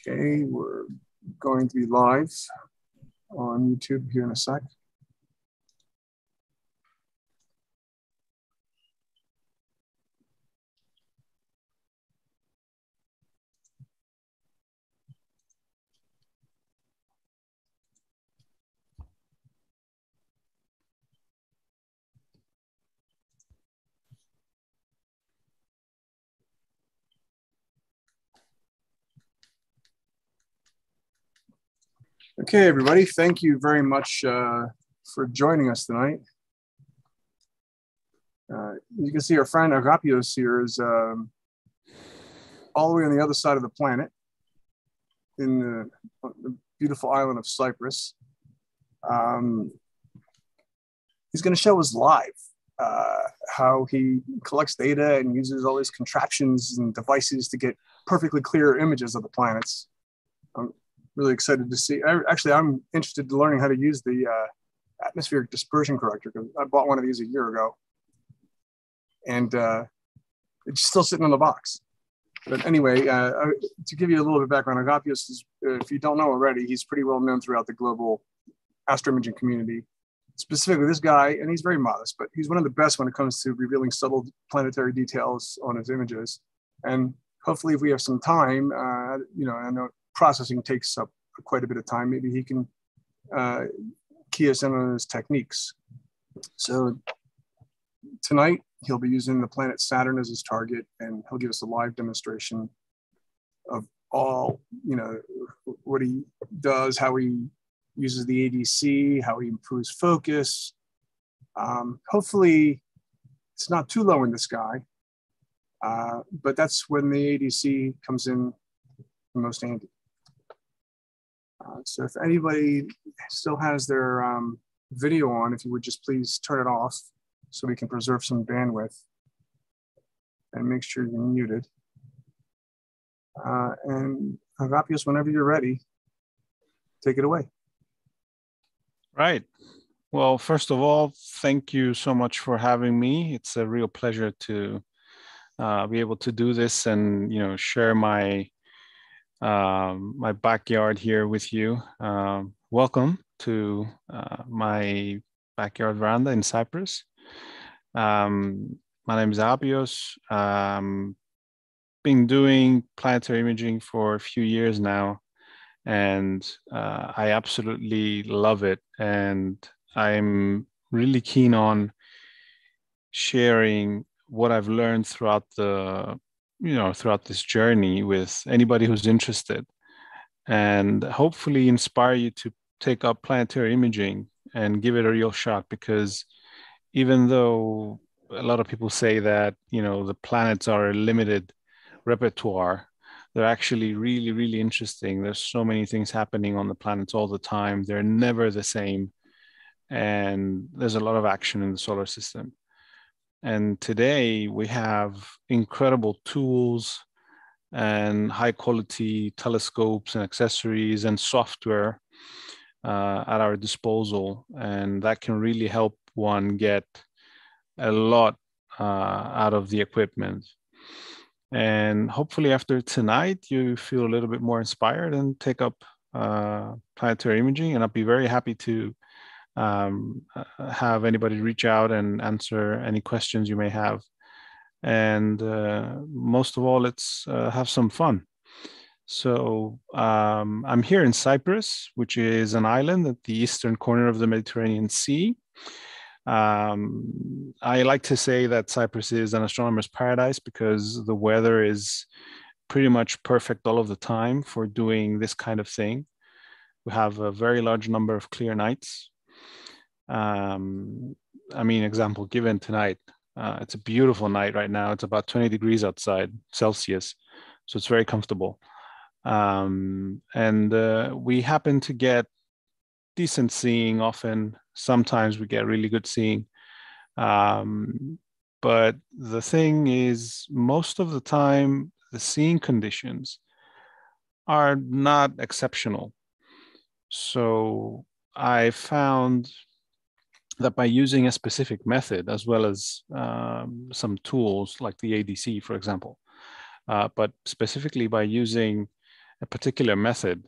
Okay, we're going to be live on YouTube here in a sec. Okay, everybody, thank you very much for joining us tonight. You can see our friend Agapios here is all the way on the other side of the planet in the beautiful island of Cyprus. He's going to show us live how he collects data and uses all his contraptions and devices to get perfectly clear images of the planets. I'm really excited to see. Actually, I'm interested in learning how to use the atmospheric dispersion corrector, because I bought one of these a year ago, and it's still sitting in the box. But anyway, to give you a little bit of background, Agapios is, if you don't know already, he's pretty well known throughout the global astroimaging community. Specifically, this guy, and he's very modest, but he's one of the best when it comes to revealing subtle planetary details on his images. And hopefully, if we have some time, you know, I know processing takes up quite a bit of time. Maybe he can key us in on his techniques. So tonight, he'll be using the planet Saturn as his target, and he'll give us a live demonstration of all, you know, what he does, how he uses the ADC, how he improves focus. Hopefully, it's not too low in the sky, but that's when the ADC comes in the most handy. So if anybody still has their video on, if you would just please turn it off so we can preserve some bandwidth, and make sure you're muted. And Agapios, whenever you're ready, take it away. Right. Well, first of all, thank you so much for having me. It's a real pleasure to be able to do this and, you know, share my my backyard here with you. Welcome to my backyard veranda in Cyprus. My name is Abios. Been doing planetary imaging for a few years now, and I absolutely love it. And I'm really keen on sharing what I've learned throughout throughout this journey with anybody who's interested, and hopefully inspire you to take up planetary imaging and give it a real shot. Because even though a lot of people say that, you know, the planets are a limited repertoire, they're actually really, really interesting. There's so many things happening on the planets all the time. They're never the same. And there's a lot of action in the solar system. And today we have incredible tools and high quality telescopes and accessories and software at our disposal. And that can really help one get a lot out of the equipment. And hopefully after tonight, you feel a little bit more inspired and take up planetary imaging. And I'll be very happy to have anybody reach out and answer any questions you may have. And most of all, let's have some fun. So I'm here in Cyprus, which is an island at the eastern corner of the Mediterranean Sea. I like to say that Cyprus is an astronomer's paradise because the weather is pretty much perfect all of the time for doing this kind of thing. We have a very large number of clear nights. I mean, example given tonight, it's a beautiful night right now. It's about 20 degrees outside Celsius, so it's very comfortable. And we happen to get decent seeing often. Sometimes we get really good seeing. But the thing is, most of the time, the seeing conditions are not exceptional. So I found that by using a specific method, as well as some tools like the ADC, for example, but specifically by using a particular method,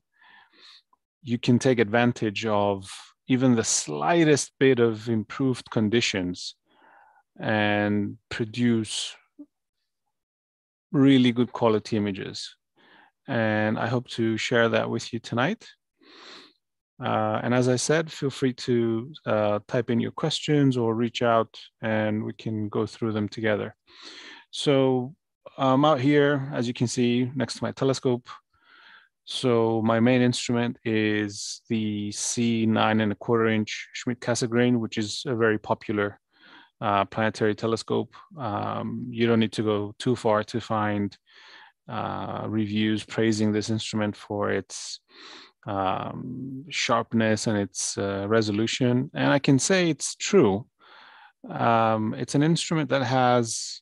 you can take advantage of even the slightest bit of improved conditions and produce really good quality images. And I hope to share that with you tonight. And as I said, feel free to type in your questions or reach out and we can go through them together. So I'm out here, as you can see, next to my telescope. So my main instrument is the C9¼ Schmidt-Cassegrain, which is a very popular planetary telescope. You don't need to go too far to find reviews praising this instrument for its sharpness and its resolution. And I can say it's true. It's an instrument that has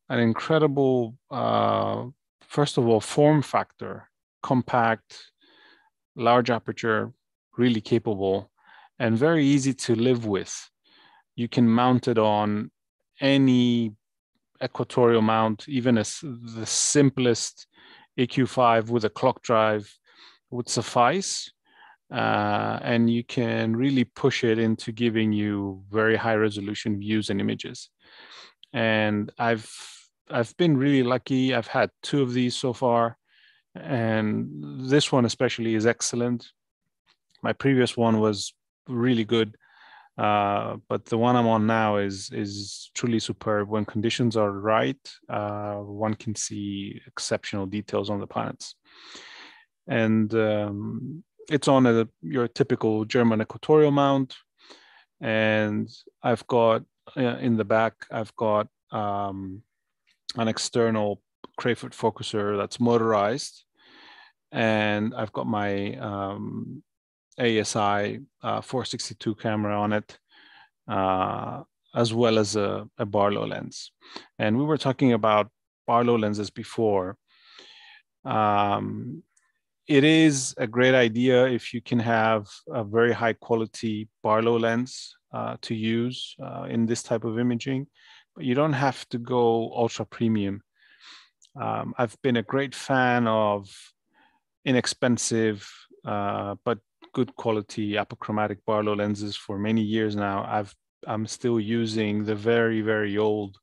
an incredible, first of all, form factor, compact, large aperture, really capable, and very easy to live with. You can mount it on any equatorial mount, even the simplest AQ5 with a clock drive would suffice. And you can really push it into giving you very high resolution views and images. And I've been really lucky. I've had 2 of these so far, and this one especially is excellent. My previous one was really good, but the one I'm on now is truly superb. When conditions are right, one can see exceptional details on the planets. And it's on your typical German equatorial mount. And I've got in the back, I've got an external Crayford focuser that's motorized. And I've got my ASI 462 camera on it, as well as a Barlow lens. And we were talking about Barlow lenses before. It is a great idea if you can have a very high quality Barlow lens to use in this type of imaging, but you don't have to go ultra premium. I've been a great fan of inexpensive but good quality apochromatic Barlow lenses for many years now. I'm still using the very, very old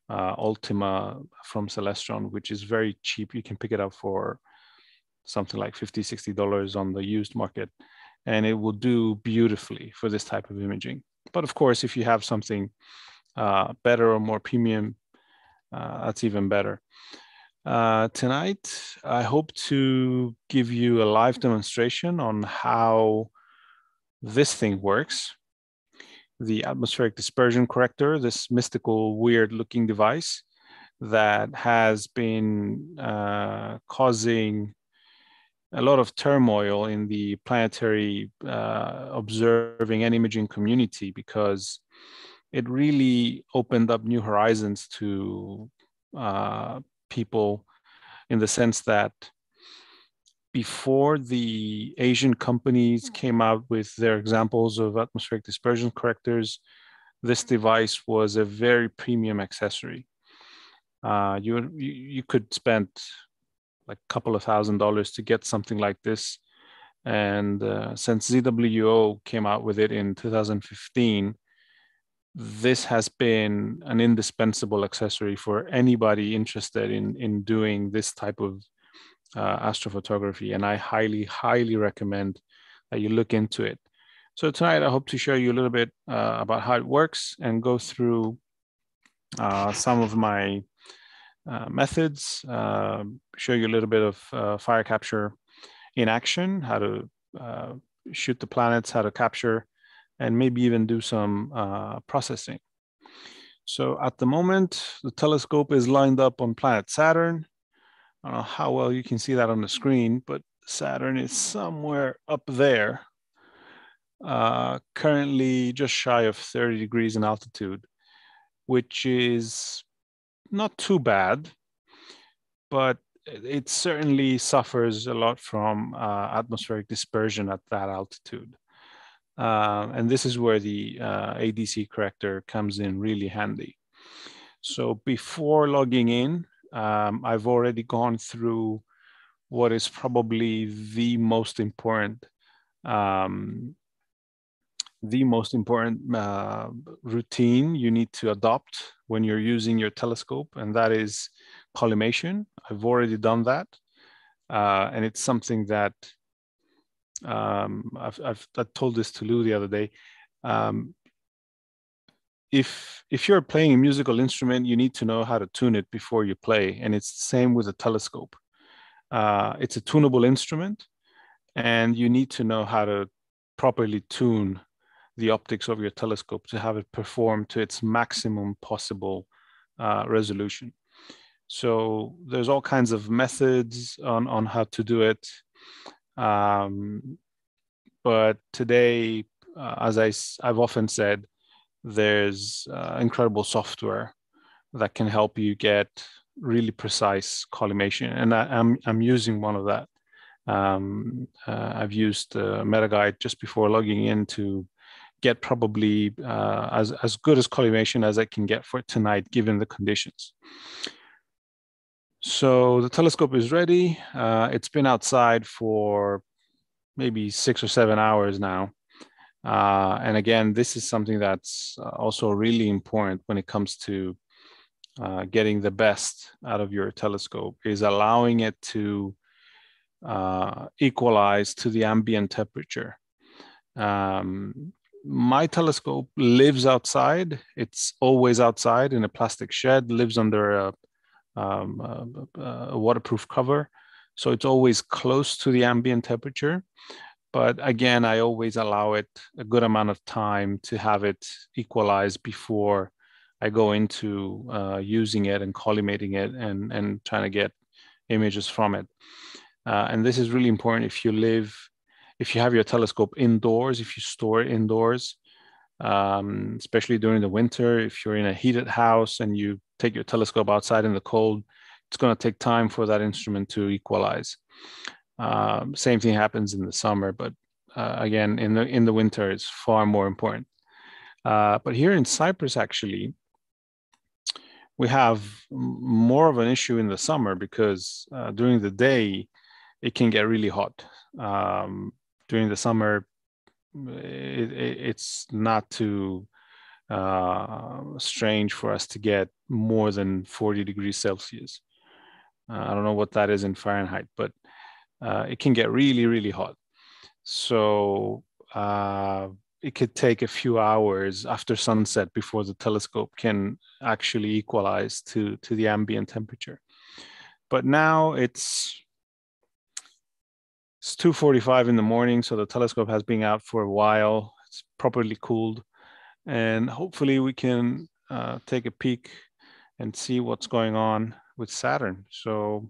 Ultima from Celestron, which is very cheap. You can pick it up for something like $50, $60 on the used market, and it will do beautifully for this type of imaging. But of course, if you have something better or more premium, that's even better. Tonight, I hope to give you a live demonstration on how this thing works. The atmospheric dispersion corrector, this mystical, weird-looking device that has been causing a lot of turmoil in the planetary observing and imaging community, because it really opened up new horizons to people, in the sense that before the Asian companies came out with their examples of atmospheric dispersion correctors, this device was a very premium accessory. You could spend like a couple of $1,000s to get something like this. And since ZWO came out with it in 2015, this has been an indispensable accessory for anybody interested in doing this type of astrophotography. And I highly, highly recommend that you look into it. So tonight, I hope to show you a little bit about how it works and go through some of my methods, show you a little bit of fire capture in action, how to shoot the planets, how to capture, and maybe even do some processing. So at the moment, the telescope is lined up on planet Saturn. I don't know how well you can see that on the screen, but Saturn is somewhere up there, currently just shy of 30 degrees in altitude, which is not too bad, but it certainly suffers a lot from atmospheric dispersion at that altitude. And this is where the ADC corrector comes in really handy. So before logging in, I've already gone through what is probably the most important routine you need to adopt when you're using your telescope, and that is collimation. I've already done that, and it's something that I told this to Lou the other day. If you're playing a musical instrument, you need to know how to tune it before you play, and it's the same with a telescope. It's a tunable instrument, and you need to know how to properly tune the optics of your telescope to have it perform to its maximum possible resolution. So there's all kinds of methods on how to do it. But today, as I've often said, there's incredible software that can help you get really precise collimation, and I'm using one of that. I've used MetaGuide just before logging in to get probably as good as collimation as I can get for tonight, given the conditions. So the telescope is ready. It's been outside for maybe 6 or 7 hours now. And again, this is something that's also really important when it comes to getting the best out of your telescope, is allowing it to equalize to the ambient temperature. My telescope lives outside. It's always outside in a plastic shed, lives under a waterproof cover. So it's always close to the ambient temperature. But again, I always allow it a good amount of time to have it equalize before I go into using it and collimating it and trying to get images from it. And this is really important if you have your telescope indoors, if you store it indoors, especially during the winter. If you're in a heated house and you take your telescope outside in the cold, it's going to take time for that instrument to equalize. Same thing happens in the summer, but again, in the winter, it's far more important. But here in Cyprus, actually, we have more of an issue in the summer because during the day, it can get really hot. During the summer, it's not too strange for us to get more than 40 degrees Celsius. I don't know what that is in Fahrenheit, but it can get really, really hot. So it could take a few hours after sunset before the telescope can actually equalize to the ambient temperature. But now it's 2:45 in the morning, so the telescope has been out for a while. It's properly cooled, and hopefully we can take a peek and see what's going on with Saturn. So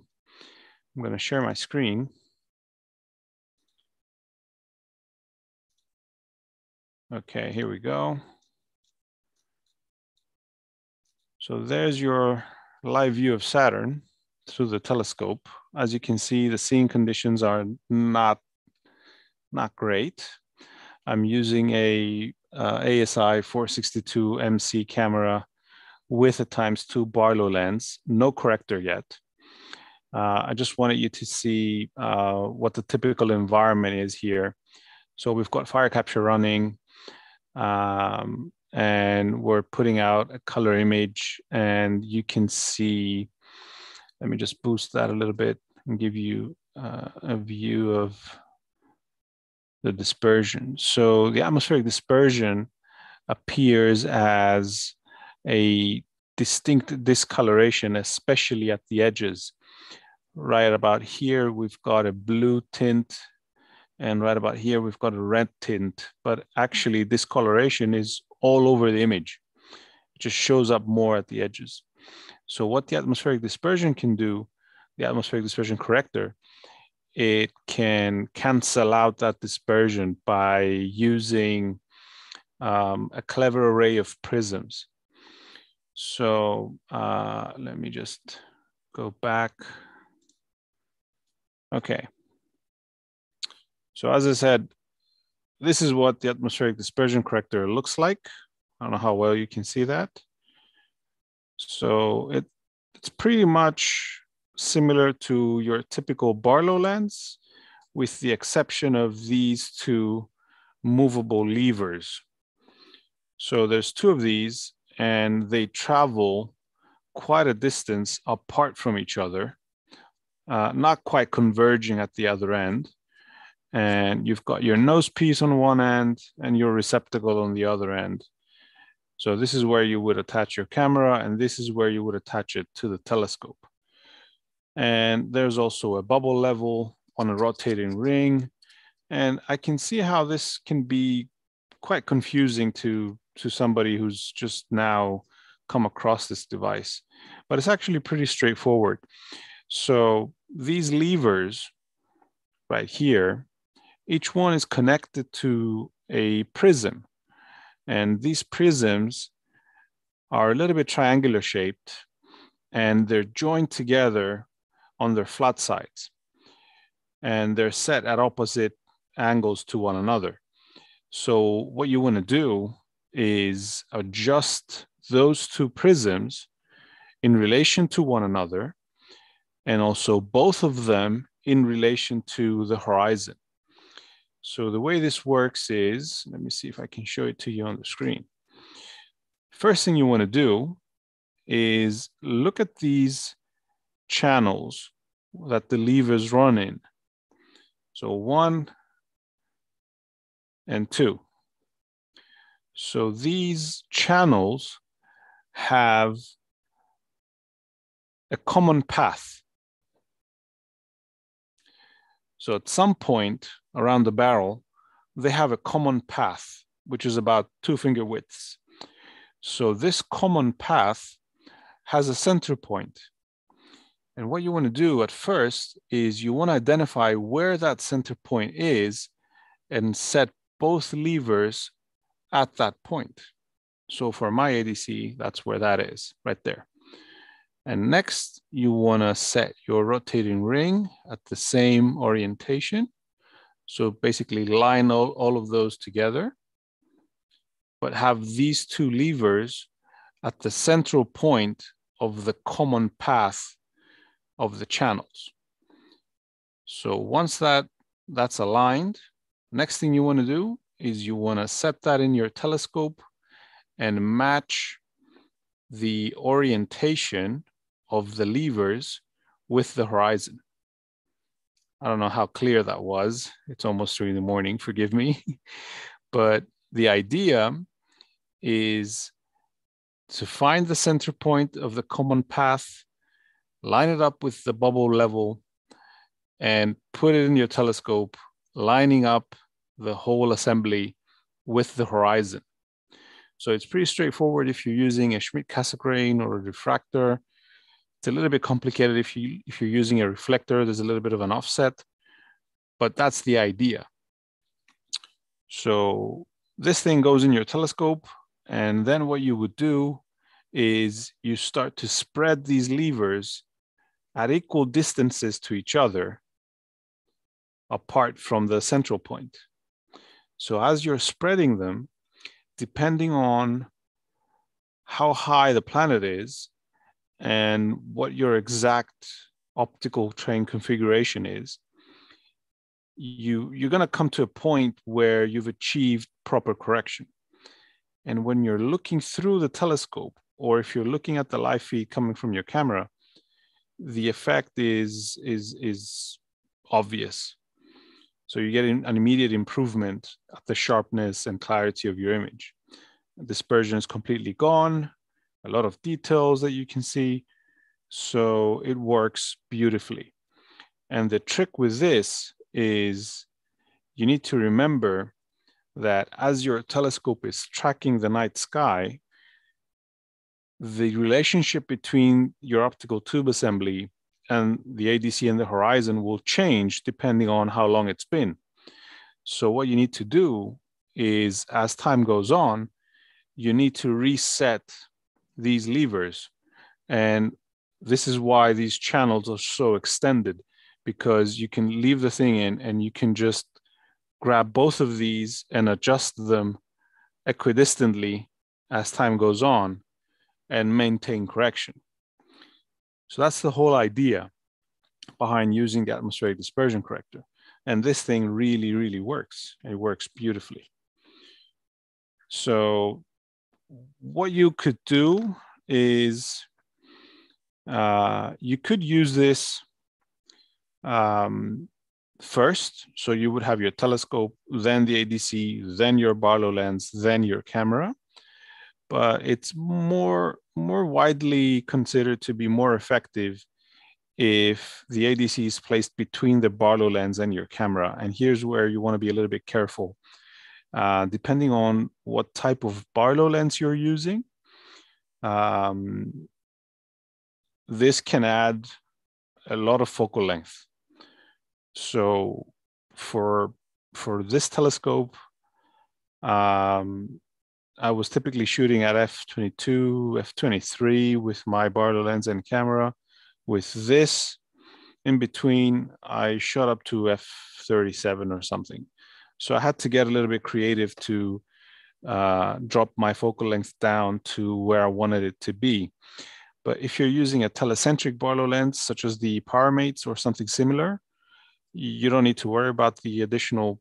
I'm going to share my screen. Okay, here we go. So there's your live view of Saturn through the telescope. As you can see, the seeing conditions are not great. I'm using a ASI 462 MC camera with a ×2 Barlow lens, no corrector yet. I just wanted you to see what the typical environment is here. So we've got fire capture running, and we're putting out a color image, and you can see, let me just boost that a little bit and give you a view of the dispersion. So the atmospheric dispersion appears as a distinct discoloration, especially at the edges. Right about here, we've got a blue tint, and right about here, we've got a red tint, but actually this coloration is all over the image. It just shows up more at the edges. So what the atmospheric dispersion can do, the atmospheric dispersion corrector, it can cancel out that dispersion by using a clever array of prisms. So let me just go back. Okay. So as I said, this is what the atmospheric dispersion corrector looks like. I don't know how well you can see that. So it's pretty much similar to your typical Barlow lens, with the exception of these two movable levers. So there's two of these, and they travel quite a distance apart from each other, not quite converging at the other end. And you've got your nose piece on one end and your receptacle on the other end. So this is where you would attach your camera, and this is where you would attach it to the telescope. And there's also a bubble level on a rotating ring. And I can see how this can be quite confusing to somebody who's just now come across this device, but it's actually pretty straightforward. So these levers right here, each one is connected to a prism. And these prisms are a little bit triangular shaped, and they're joined together on their flat sides. And they're set at opposite angles to one another. So what you want to do is adjust those two prisms in relation to one another, and also both of them in relation to the horizon. So the way this works is, let me see if I can show it to you on the screen. First thing you want to do is look at these channels that the levers run in. So 1 and 2. So these channels have a common path. So at some point around the barrel, they have a common path, which is about 2 finger widths. So this common path has a center point. And what you want to do at first is you want to identify where that center point is and set both levers at that point. So for my ADC, that's where that is, right there. And next, you want to set your rotating ring at the same orientation. So basically line all of those together, but have these two levers at the central point of the common path of the channels. So once that's aligned, next thing you want to do is you want to set that in your telescope and match the orientation of the levers with the horizon. I don't know how clear that was. It's almost 3 in the morning, forgive me. But the idea is to find the center point of the common path, line it up with the bubble level, and put it in your telescope, lining up the whole assembly with the horizon. So it's pretty straightforward if you're using a Schmidt-Cassegrain or a refractor. It's a little bit complicated if you're using a reflector. There's a little bit of an offset, but that's the idea. So this thing goes in your telescope, and then what you would do is you start to spread these levers at equal distances to each other apart from the central point. So as you're spreading them, depending on how high the planet is and what your exact optical train configuration is, you're going to come to a point where you've achieved proper correction. And when you're looking through the telescope, or if you're looking at the live feed coming from your camera, the effect is obvious. So you get an immediate improvement at the sharpness and clarity of your image. Dispersion is completely gone, a lot of details that you can see. So it works beautifully. And the trick with this is you need to remember that as your telescope is tracking the night sky, the relationship between your optical tube assembly and the ADC and the horizon will change depending on how long it's been. So what you need to do is, as time goes on, you need to reset these levers. And this is why these channels are so extended, because you can leave the thing in and you can just grab both of these and adjust them equidistantly as time goes on and maintain correction. So that's the whole idea. behind using the atmospheric dispersion corrector. And this thing really, really works. It works beautifully. So what you could do is you could use this first. So you would have your telescope, then the ADC, then your Barlow lens, then your camera. But it's more widely considered to be more effective if the ADC is placed between the Barlow lens and your camera. And here's where you want to be a little bit careful. Depending on what type of Barlow lens you're using, this can add a lot of focal length. So for this telescope, I was typically shooting at f/22, f/23 with my Barlow lens and camera. With this in between, I shot up to f/37 or something. So I had to get a little bit creative to drop my focal length down to where I wanted it to be. But if you're using a telecentric Barlow lens, such as the PowerMates or something similar, you don't need to worry about the additional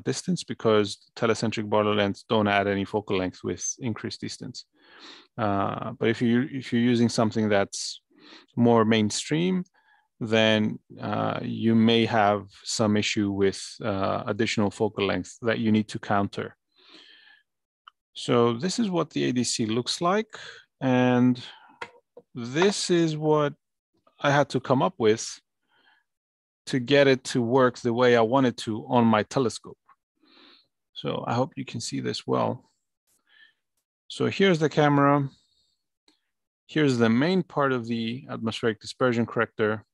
distance, because telecentric Barlow lens don't add any focal length with increased distance. But if you're using something that's more mainstream, then you may have some issue with additional focal length that you need to counter. So this is what the ADC looks like, and this is what I had to come up with to get it to work the way I wanted to on my telescope. So I hope you can see this well. So here's the camera. Here's the main part of the atmospheric dispersion corrector.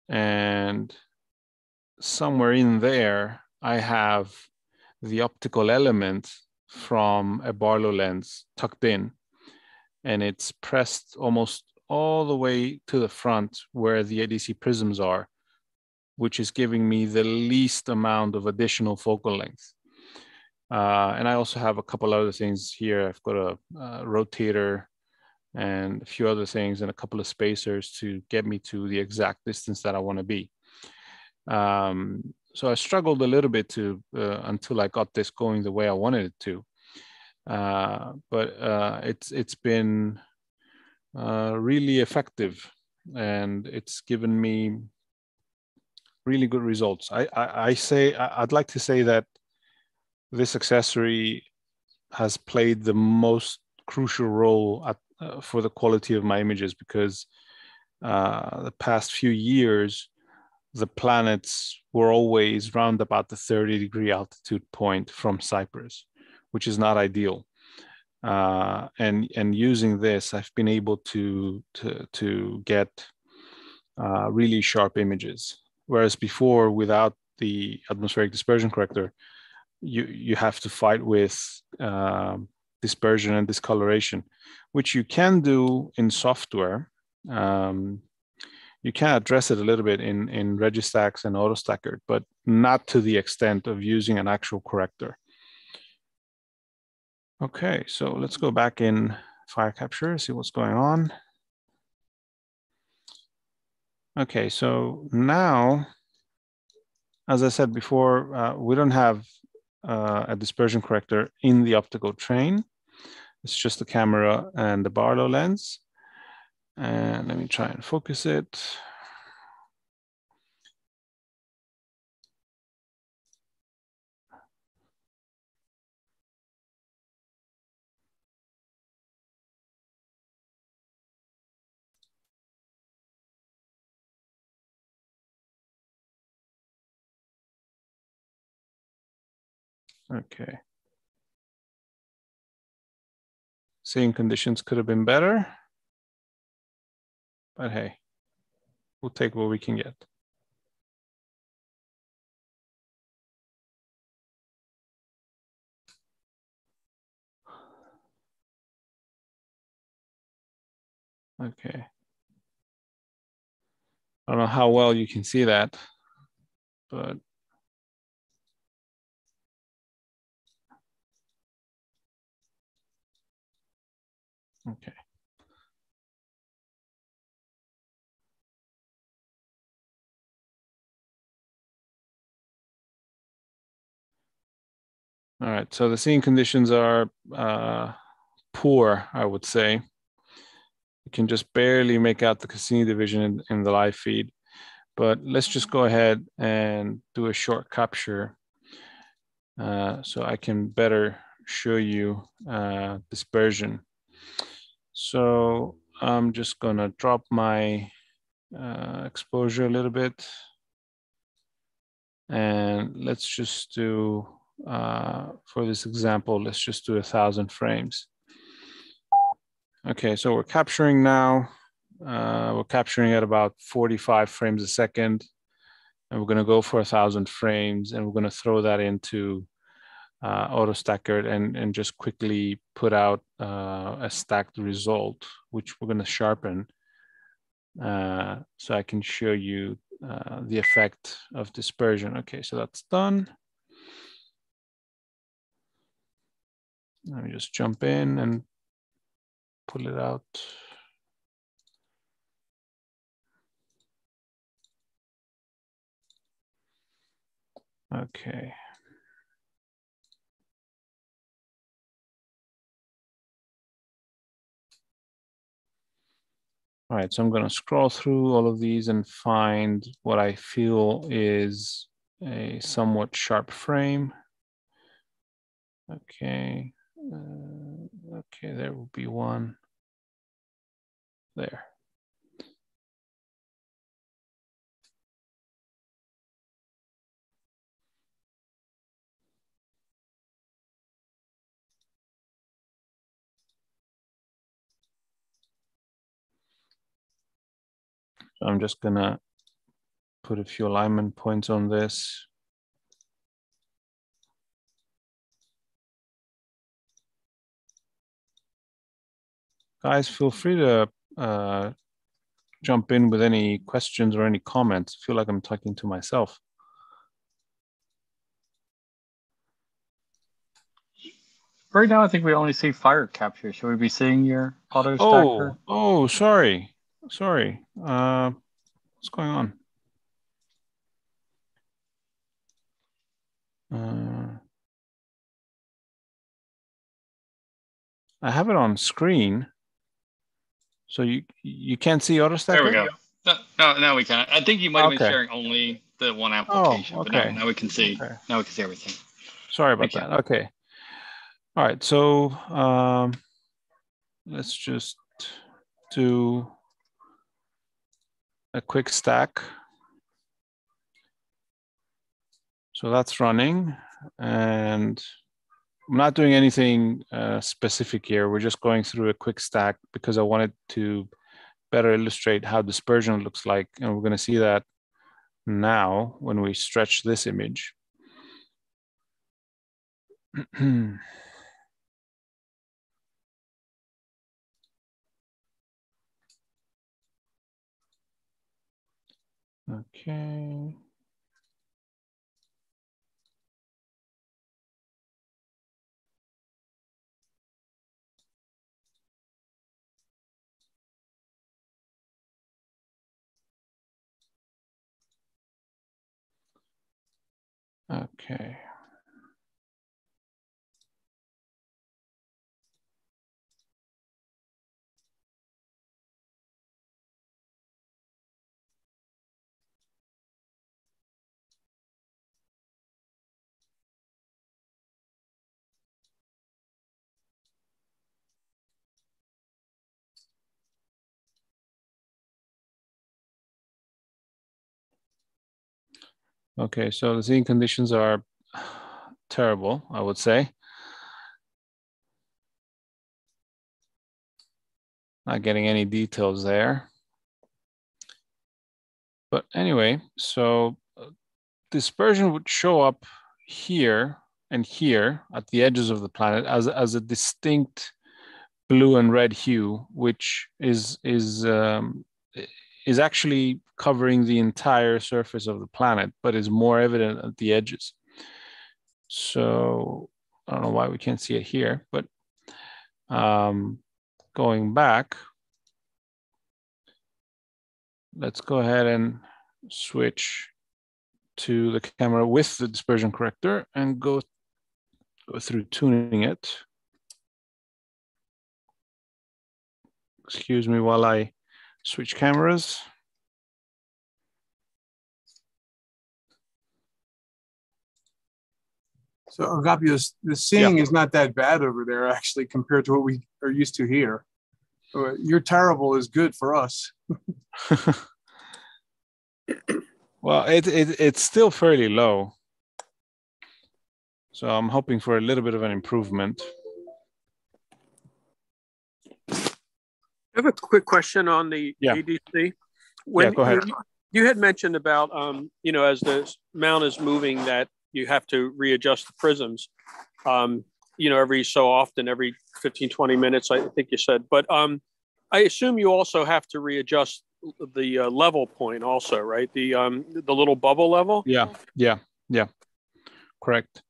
And somewhere in there, I have the optical element from a Barlow lens tucked in, and it's pressed almost all the way to the front where the ADC prisms are, which is giving me the least amount of additional focal length. And I also have a couple other things here. I've got a rotator and a few other things and a couple of spacers to get me to the exact distance that I want to be. So I struggled a little bit to until I got this going the way I wanted it to. But it's been really effective, and it's given me really good results. I'd like to say that this accessory has played the most crucial role for the quality of my images, because the past few years, the planets were always round about the 30-degree altitude point from Cyprus, which is not ideal. And using this, I've been able to get really sharp images. Whereas before, without the atmospheric dispersion corrector, you have to fight with dispersion and discoloration, which you can do in software. You can address it a little bit in Registax and AutoStacker, but not to the extent of using an actual corrector. Okay, so let's go back in Fire Capture, see what's going on. Okay, so now, as I said before, we don't have a dispersion corrector in the optical train. It's just the camera and the Barlow lens. And let me try and focus it. Okay. Seeing conditions could have been better, but hey, we'll take what we can get. Okay. I don't know how well you can see that, but okay. All right, so the seeing conditions are poor, I would say. You can just barely make out the Cassini division in the live feed, but let's just go ahead and do a short capture so I can better show you dispersion. So I'm just gonna drop my exposure a little bit, and let's just do, for this example, let's just do 1,000 frames. Okay, so we're capturing now. We're capturing at about 45 frames a second, and we're going to go for 1,000 frames, and we're going to throw that into AutoStacker and just quickly put out a stacked result, which we're going to sharpen, so I can show you the effect of dispersion. Okay, so that's done. Let me just jump in and pull it out. Okay. All right, so I'm going to scroll through all of these and find what I feel is a somewhat sharp frame. Okay, okay, there will be one there. So I'm just going to put a few alignment points on this. Guys, feel free to jump in with any questions or any comments. I feel like I'm talking to myself. Right now, I think we only see fire capture. Should we be seeing your auto stacker? Oh, sorry. Sorry. What's going on? I have it on screen. So you can't see AutoStacker? There we go. No, now we can. I think you might have been sharing only the one application, okay. But now we can see. Okay. Now we can see everything. Sorry about that. Okay. All right. So let's just do a quick stack. So that's running, and I'm not doing anything specific here. We're just going through a quick stack because I wanted to better illustrate how dispersion looks like. And we're going to see that now when we stretch this image. Okay. Okay. Okay, so the seeing conditions are terrible, I would say. Not getting any details there. But anyway, so dispersion would show up here and here at the edges of the planet as a distinct blue and red hue, which is actually covering the entire surface of the planet, but is more evident at the edges. So I don't know why we can't see it here, but going back, let's go ahead and switch to the camera with the dispersion corrector and go go through tuning it. Excuse me while I switch cameras. So Agapio, the seeing is not that bad over there, actually, compared to what we are used to here. Your terrible is good for us. Well, it's still fairly low. So I'm hoping for a little bit of an improvement. I have a quick question on the ADC. When go ahead. You had mentioned about, you know, as the mount is moving, that you have to readjust the prisms, you know, every so often, every 15, 20 minutes, I think you said. But I assume you also have to readjust the level point also, right? The little bubble level? Yeah, correct.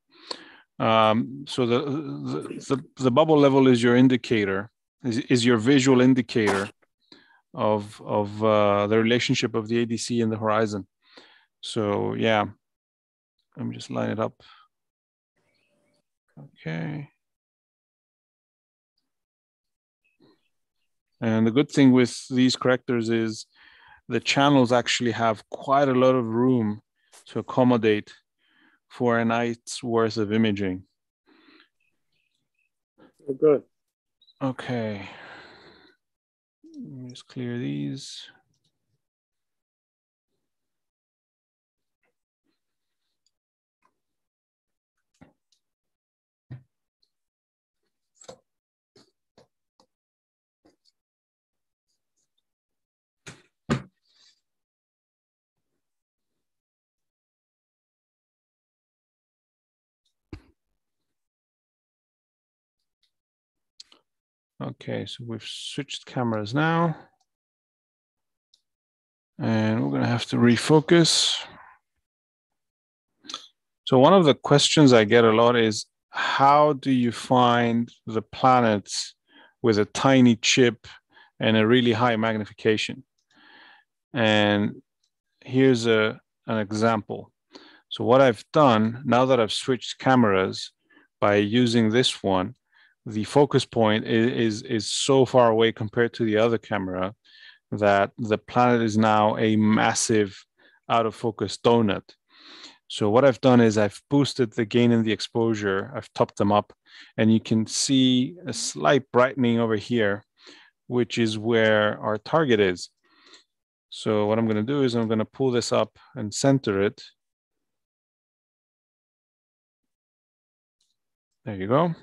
So the bubble level is your indicator, is your visual indicator of the relationship of the ADC and the horizon. So yeah, let me just line it up. Okay. And the good thing with these correctors is the channels actually have quite a lot of room to accommodate for a night's worth of imaging. Oh, good. Okay. Let me just clear these. Okay, so we've switched cameras now. And we're gonna have to refocus. So one of the questions I get a lot is, how do you find the planets with a tiny chip and a really high magnification? And here's an example. So what I've done, now that I've switched cameras by using this one, the focus point is so far away compared to the other camera that the planet is now a massive out of focus donut. So what I've done is I've boosted the gain and the exposure, I've topped them up, and you can see a slight brightening over here, which is where our target is. So what I'm gonna do is I'm gonna pull this up and center it. There you go.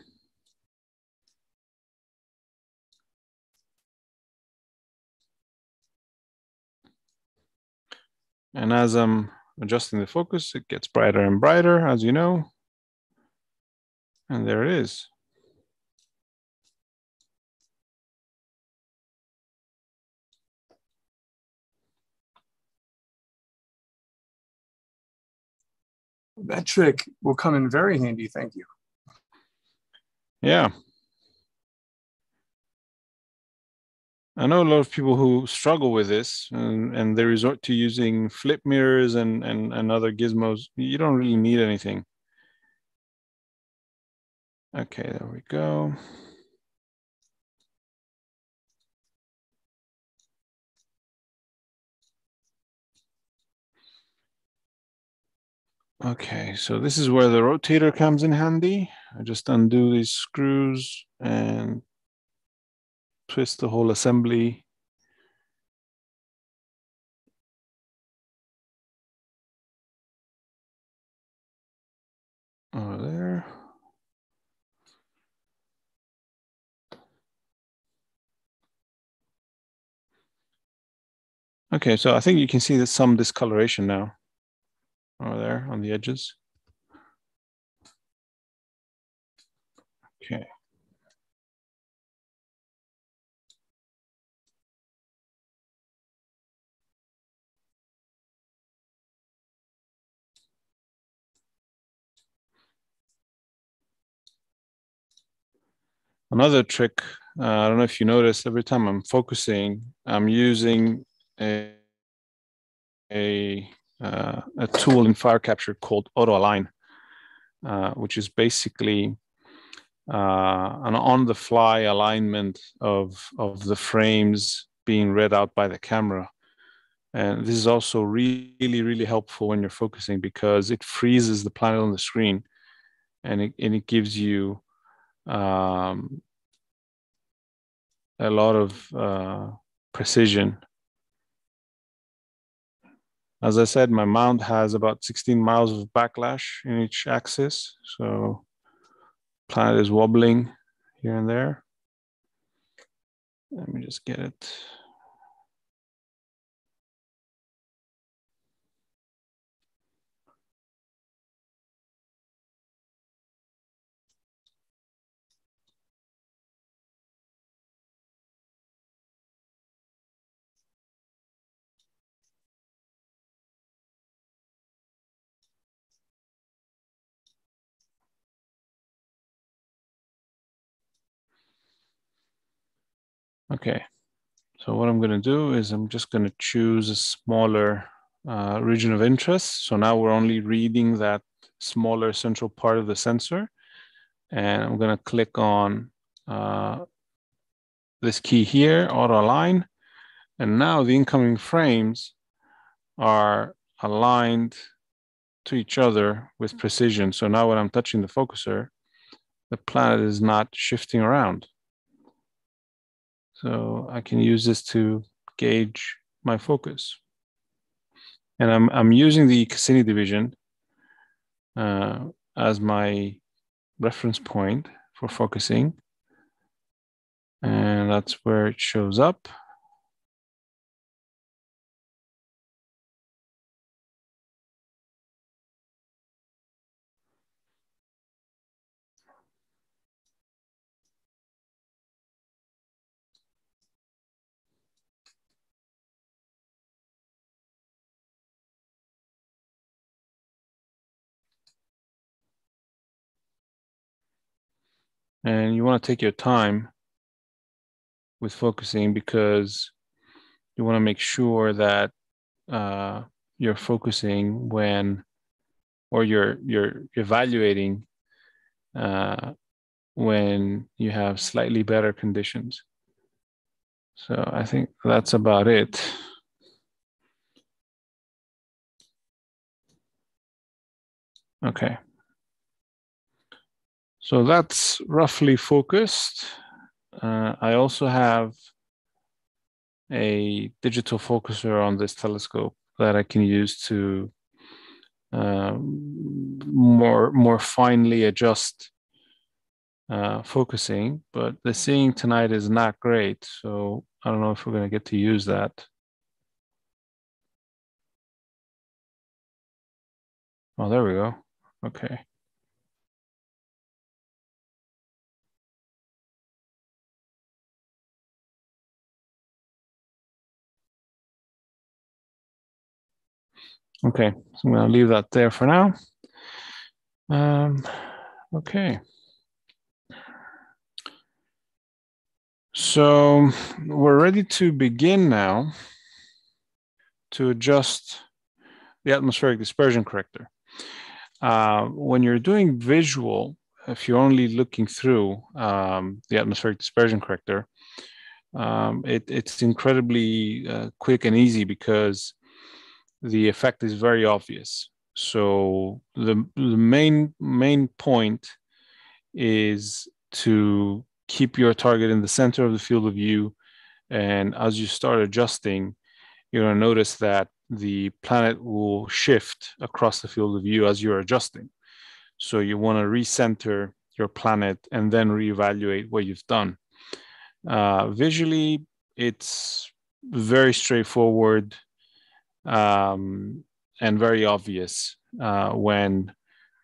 And as I'm adjusting the focus, it gets brighter and brighter, as you know. And there it is. That trick will come in very handy, thank you. Yeah. I know a lot of people who struggle with this and they resort to using flip mirrors and other gizmos. You don't really need anything. Okay, there we go. Okay, so this is where the rotator comes in handy. I just undo these screws and twist the whole assembly. Over there. Okay, so I think you can see there's some discoloration now over there on the edges. Okay. Another trick, I don't know if you notice, every time I'm focusing, I'm using a tool in fire capture called auto align, which is basically an on-the-fly alignment of the frames being read out by the camera. And this is also really, really helpful when you're focusing, because it freezes the planet on the screen, and it gives you a lot of precision. As I said, my mount has about 16 miles of backlash in each axis, so planet is wobbling here and there. Let me just get it. Okay, so what I'm going to do is I'm just going to choose a smaller region of interest. So now we're only reading that smaller central part of the sensor. And I'm going to click on this key here, auto align. And now the incoming frames are aligned to each other with precision. So now when I'm touching the focuser, the planet is not shifting around. So I can use this to gauge my focus. And I'm using the Cassini division as my reference point for focusing. And that's where it shows up. And you want to take your time with focusing, because you want to make sure that you're focusing when, or you're evaluating when you have slightly better conditions. So I think that's about it. Okay. So that's roughly focused. I also have a digital focuser on this telescope that I can use to more finely adjust focusing, but the seeing tonight is not great, so I don't know if we're going to get to use that. Oh, there we go. Okay. Okay, so I'm going to leave that there for now. Okay. So we're ready to begin now to adjust the atmospheric dispersion corrector. When you're doing visual, if you're only looking through the atmospheric dispersion corrector, it's incredibly quick and easy because the effect is very obvious. So the main point is to keep your target in the center of the field of view, and as you start adjusting, you're going to notice that the planet will shift across the field of view as you're adjusting. So you want to recenter your planet and then reevaluate what you've done. Visually, it's very straightforward and very obvious when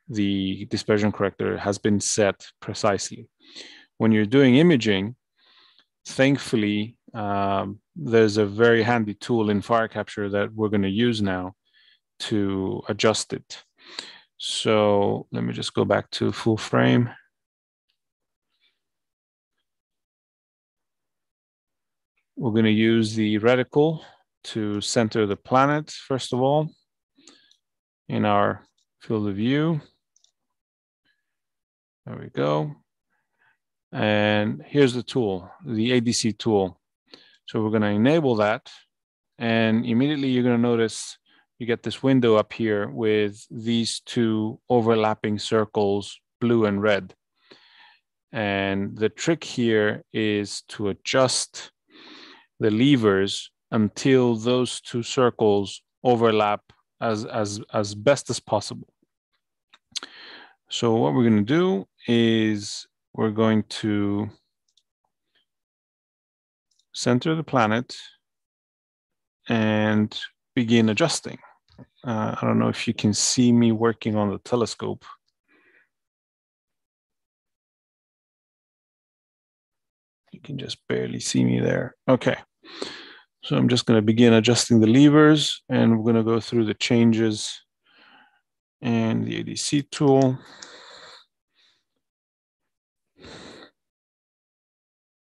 the dispersion corrector has been set precisely. When you're doing imaging, thankfully, there's a very handy tool in FireCapture that we're going to use now to adjust it. So let me just go back to full frame. We're going to use the reticle to center the planet, first of all, in our field of view. There we go. And here's the tool, the ADC tool. So we're going to enable that. And immediately you're going to notice you get this window up here with these two overlapping circles, blue and red. And the trick here is to adjust the levers until those two circles overlap as best as possible. So what we're going to do is we're going to center the planet and begin adjusting. I don't know if you can see me working on the telescope. You can just barely see me there. Okay. So I'm just going to begin adjusting the levers, and we're going to go through the changes and the ADC tool.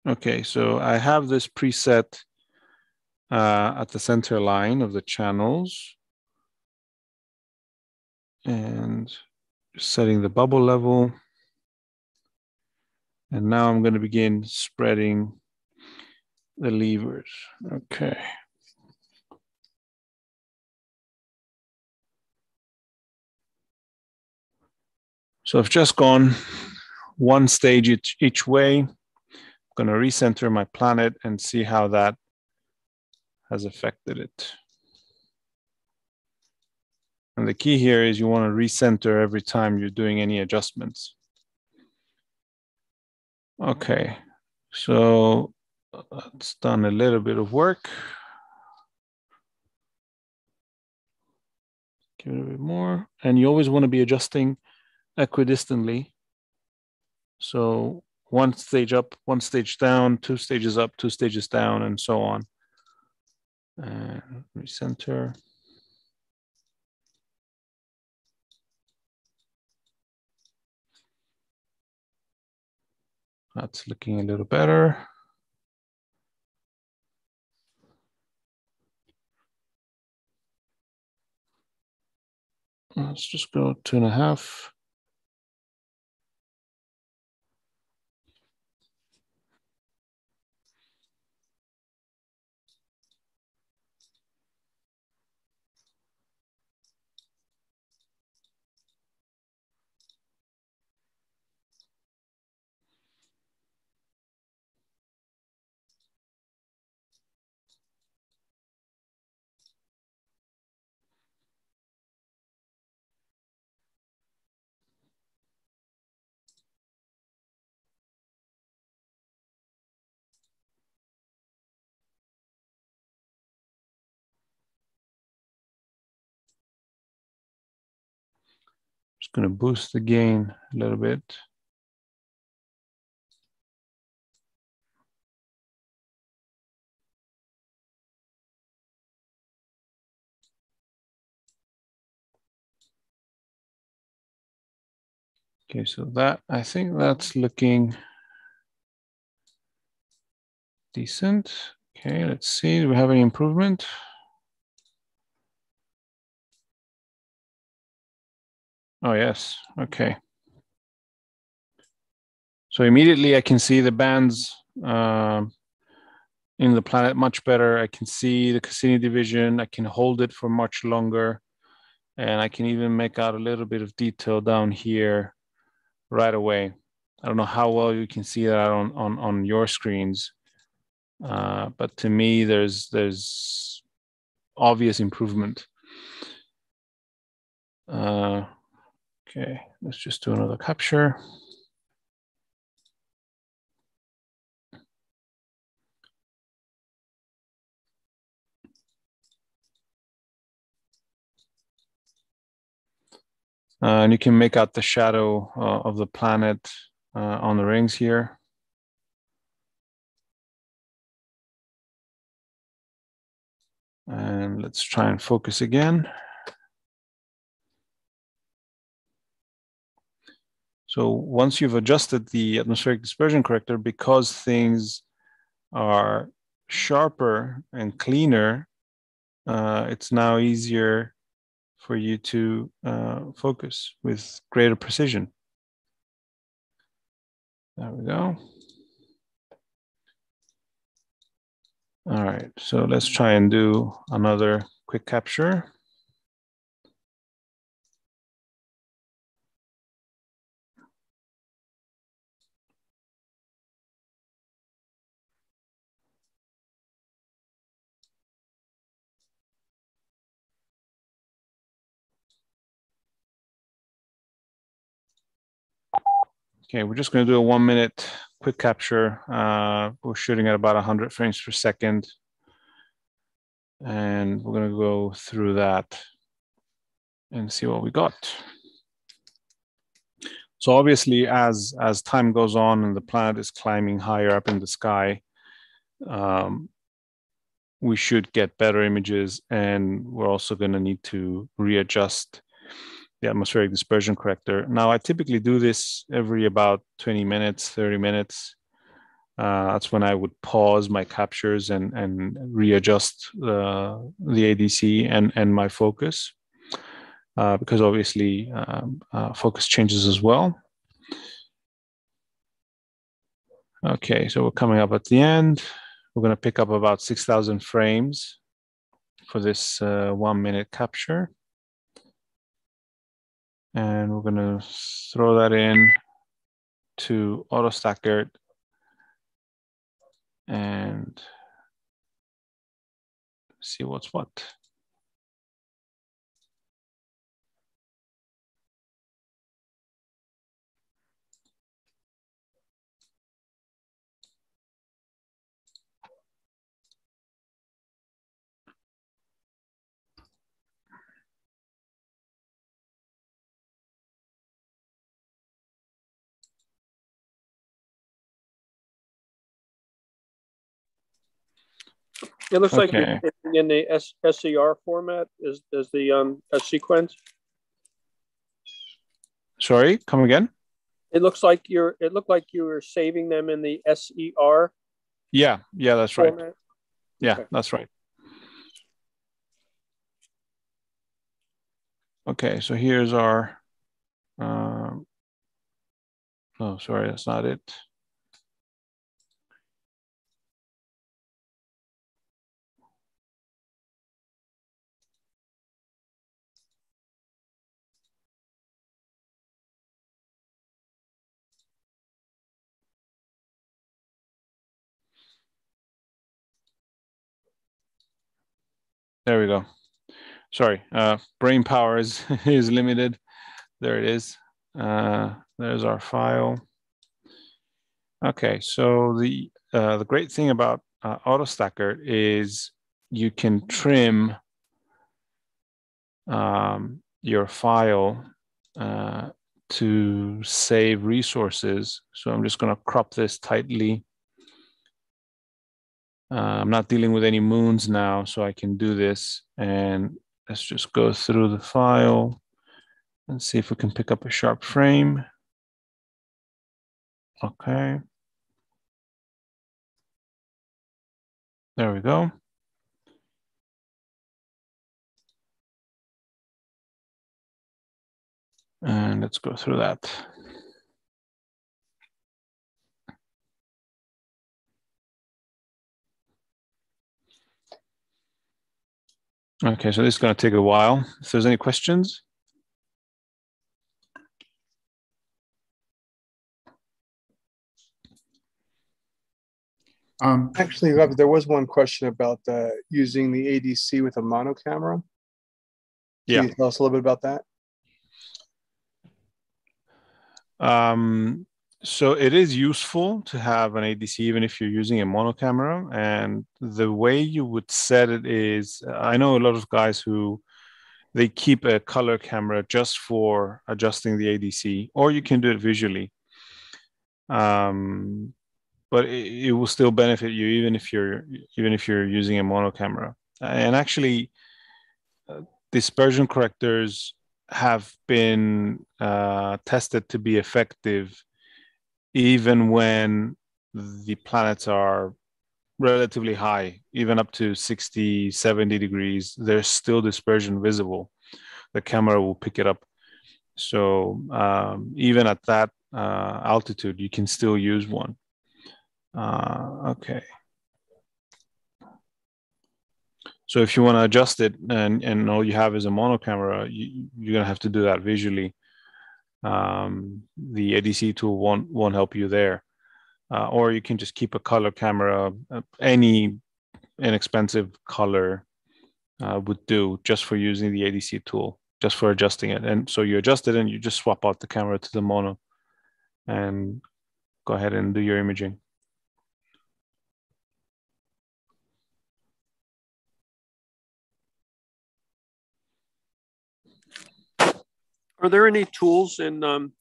Okay, so I have this preset at the center line of the channels, and setting the bubble level. And now I'm going to begin spreading the levers. Okay. So I've just gone one stage each way. I'm going to recenter my planet and see how that has affected it. And the key here is you want to recenter every time you're doing any adjustments. Okay, so it's done a little bit of work. Give it a bit more. And you always want to be adjusting equidistantly. So one stage up, one stage down, 2 stages up, 2 stages down, and so on. And recenter. That's looking a little better. Let's just go 2.5. Just going to boost the gain a little bit. Okay, so that, I think that's looking decent. Okay, let's see, do we have any improvement? Oh, yes, okay. So immediately I can see the bands in the planet much better. I can see the Cassini division. I can hold it for much longer. And I can even make out a little bit of detail down here right away. I don't know how well you can see that on your screens. But to me, there's obvious improvement. Okay, let's just do another capture. And you can make out the shadow of the planet on the rings here. And let's try and focus again. So once you've adjusted the atmospheric dispersion corrector, because things are sharper and cleaner, it's now easier for you to focus with greater precision. There we go. All right, so let's try and do another quick capture. Okay, we're just going to do a 1 minute quick capture. We're shooting at about 100 frames per second. And we're going to go through that and see what we got. So obviously, as time goes on and the planet is climbing higher up in the sky, we should get better images, and we're also going to need to readjust the atmospheric dispersion corrector. Now, I typically do this every about 20 minutes, 30 minutes. That's when I would pause my captures and readjust the ADC and my focus, because obviously focus changes as well. Okay, so we're coming up at the end. We're going to pick up about 6,000 frames for this 1 minute capture. And we're going to throw that in to AutoStacker and see what's what. It looks like Okay. you're in the SCR format is the sequence. Sorry, come again? It looked like you were saving them in the SER. Yeah, that's right. Format. Yeah, Okay. that's right. Okay, so here's our, oh, sorry, that's not it. There we go. Sorry, brain power is is limited. There it is. There's our file. Okay, so the great thing about AutoStacker is you can trim your file to save resources. So I'm just going to crop this tightly. I'm not dealing with any moons now, so I can do this. And let's just go through the file and see if we can pick up a sharp frame. Okay. There we go. And let's go through that. Okay, so this is going to take a while. If there's any questions. Actually, Rob, there was one question about using the ADC with a mono camera. Can you tell us a little bit about that? So it is useful to have an ADC even if you're using a mono camera. And the way you would set it is, I know a lot of guys who they keep a color camera just for adjusting the ADC, or you can do it visually. But it will still benefit you even if you're using a mono camera. And actually, dispersion correctors have been tested to be effective even when the planets are relatively high, even up to 60, 70 degrees, there's still dispersion visible. The camera will pick it up. So even at that altitude, you can still use one. Okay. So if you want to adjust it and all you have is a mono camera, you're going to have to do that visually. The ADC tool won't help you there. Or you can just keep a color camera, any inexpensive color would do, just for using the ADC tool, just for adjusting it. And so you adjust it and you just swap out the camera to the mono and go ahead and do your imaging. Are there any tools in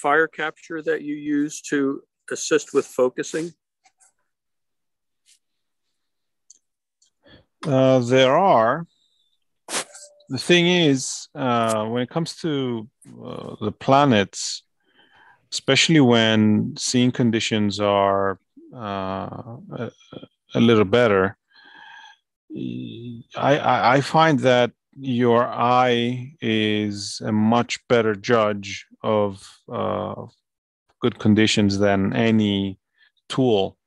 fire capture that you use to assist with focusing? There are. The thing is, when it comes to the planets, especially when seeing conditions are a little better, I find that your eye is a much better judge of good conditions than any tool.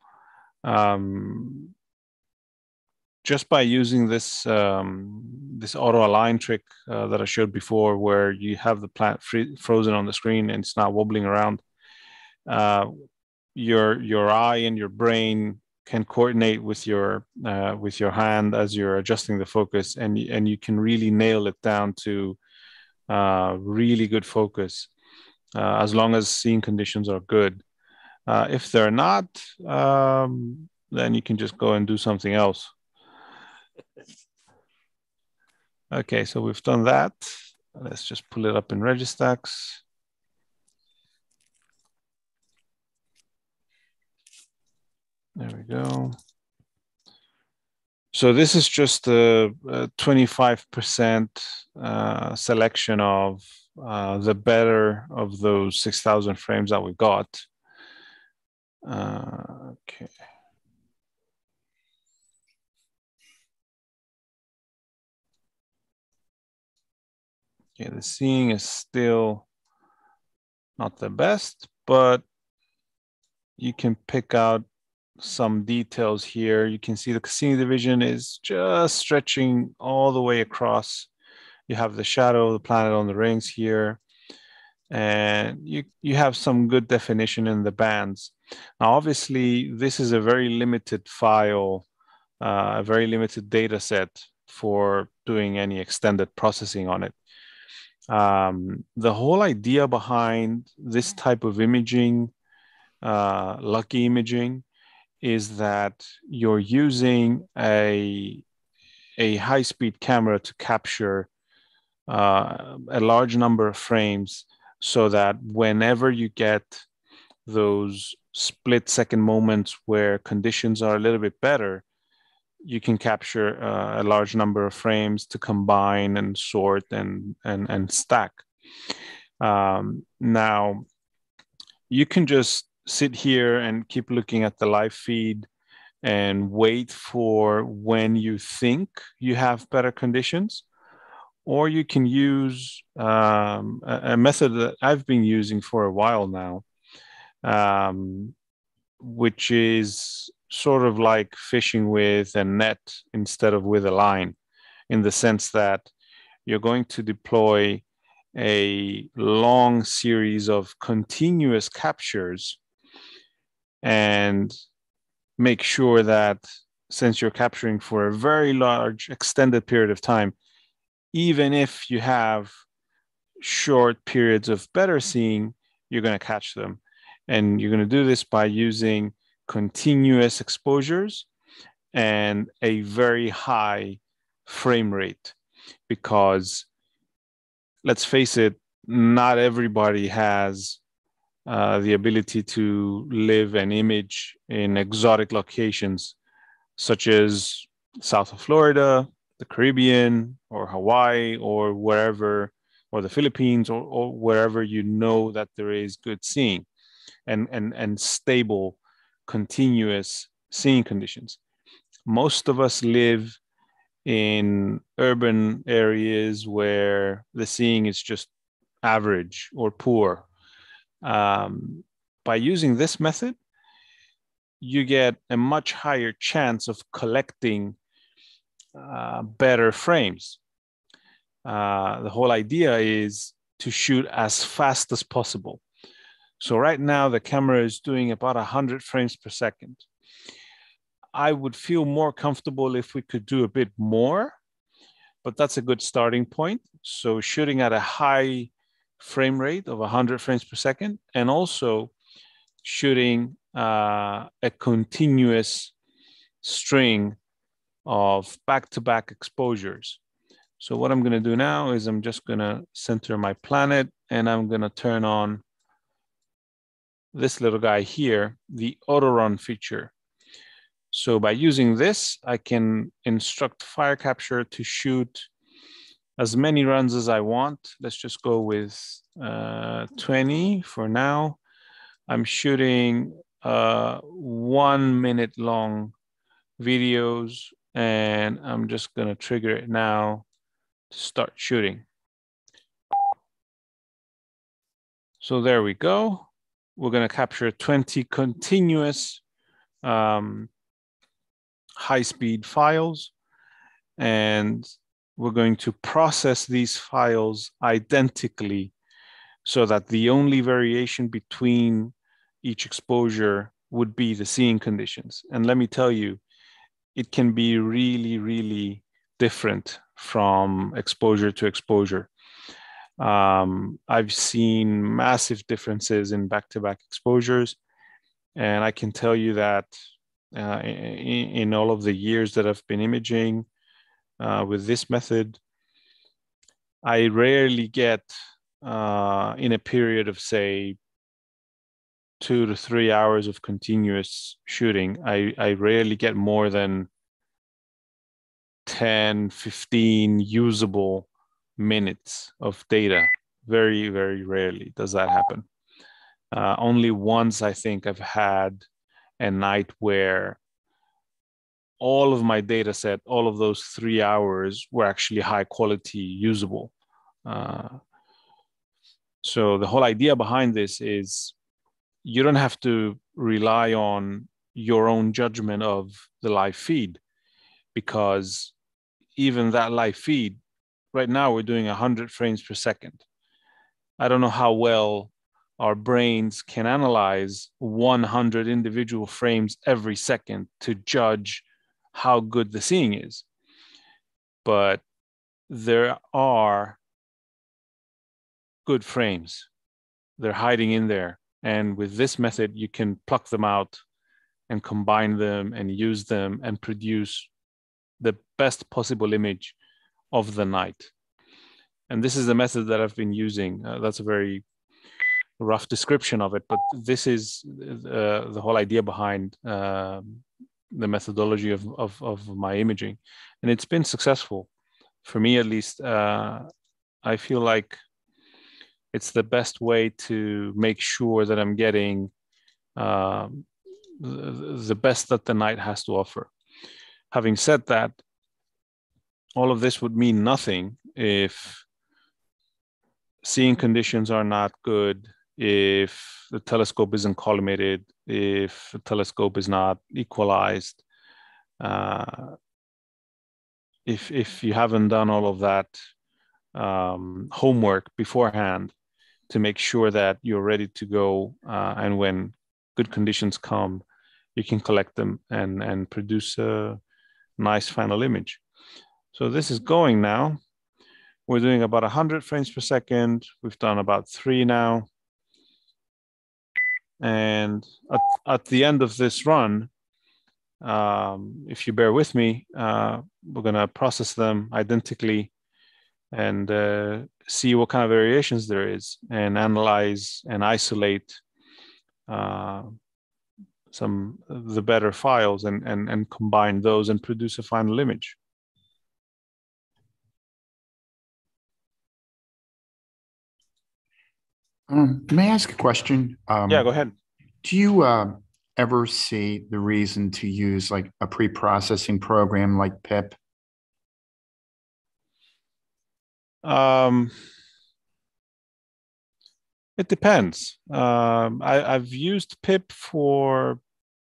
Just by using this this auto align trick that I showed before, where you have the planet frozen on the screen and it's not wobbling around, your eye and your brain can coordinate with your hand as you're adjusting the focus, and you can really nail it down to really good focus, as long as seeing conditions are good. If they're not, then you can just go and do something else. Okay, so we've done that. Let's just pull it up in Registax. There we go. So this is just a 25% selection of the better of those 6,000 frames that we got. Okay. Okay, the seeing is still not the best, but you can pick out some details here. You can see the seeing division is just stretching all the way across. You have the shadow of the planet on the rings here, and you have some good definition in the bands. Now, obviously, this is a very limited file, a very limited data set for doing any extended processing on it. The whole idea behind this type of imaging, lucky imaging, is that you're using a high-speed camera to capture a large number of frames, so that whenever you get those split-second moments where conditions are a little bit better, you can capture a large number of frames to combine and sort and stack. Now, you can just sit here and keep looking at the live feed and wait for when you think you have better conditions, or you can use a method that I've been using for a while now, which is sort of like fishing with a net instead of with a line, in the sense that you're going to deploy a long series of continuous captures and make sure that, since you're capturing for a very large extended period of time, even if you have short periods of better seeing, you're going to catch them. And you're going to do this by using continuous exposures and a very high frame rate, because let's face it, not everybody has the ability to live and image in exotic locations, such as south of Florida, the Caribbean, or Hawaii, or wherever, or the Philippines, or wherever you know that there is good seeing and stable, continuous seeing conditions. Most of us live in urban areas where the seeing is just average or poor. By using this method, you get a much higher chance of collecting better frames. The whole idea is to shoot as fast as possible. So right now the camera is doing about 100 frames per second. I would feel more comfortable if we could do a bit more, but that's a good starting point. So shooting at a high frame rate of 100 frames per second, and also shooting a continuous string of back-to-back exposures. So what I'm going to do now is I'm just going to center my planet, and I'm going to turn on this little guy here, the auto run feature. So by using this, I can instruct fire capture to shoot as many runs as I want. Let's just go with 20 for now. I'm shooting 1 minute long videos, and I'm just going to trigger it now to start shooting. So there we go. We're going to capture 20 continuous high-speed files, and we're going to process these files identically so that the only variation between each exposure would be the seeing conditions. And let me tell you, it can be really, really different from exposure to exposure. I've seen massive differences in back-to-back exposures, and I can tell you that in all of the years that I've been imaging with this method, I rarely get in a period of, say, 2 to 3 hours of continuous shooting, I rarely get more than 10, 15 usable minutes of data. Very, very rarely does that happen. Only once I think I've had a night where all of my data set, all of those 3 hours were actually high quality usable. So the whole idea behind this is you don't have to rely on your own judgment of the live feed, because even that live feed, right now we're doing 100 frames per second. I don't know how well our brains can analyze 100 individual frames every second to judge how good the seeing is. But there are good frames. They're hiding in there. And with this method, you can pluck them out and combine them and use them and produce the best possible image of the night. And this is the method that I've been using. That's a very rough description of it, but this is the whole idea behind the methodology of my imaging. And it's been successful. For me, at least, I feel like it's the best way to make sure that I'm getting the best that the night has to offer. Having said that, all of this would mean nothing if seeing conditions are not good, if the telescope isn't collimated, if the telescope is not equalized, if you haven't done all of that homework beforehand to make sure that you're ready to go, and when good conditions come, you can collect them and produce a nice final image. So this is going now. We're doing about 100 frames per second. We've done about 3 now. And at the end of this run, if you bear with me, we're going to process them identically and see what kind of variations there is, and analyze and isolate some of the better files and combine those and produce a final image. May I ask a question? Yeah, go ahead. Do you ever see the reason to use like a pre-processing program like PIP? It depends. I've used PIP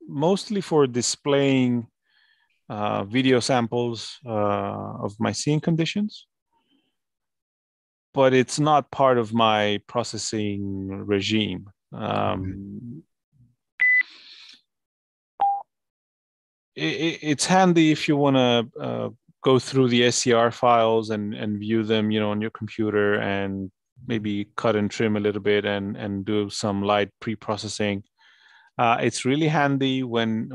mostly for displaying video samples of my seeing conditions, but it's not part of my processing regime. It's handy if you want to go through the SCR files and view them, on your computer, and maybe cut and trim a little bit and do some light pre-processing. It's really handy when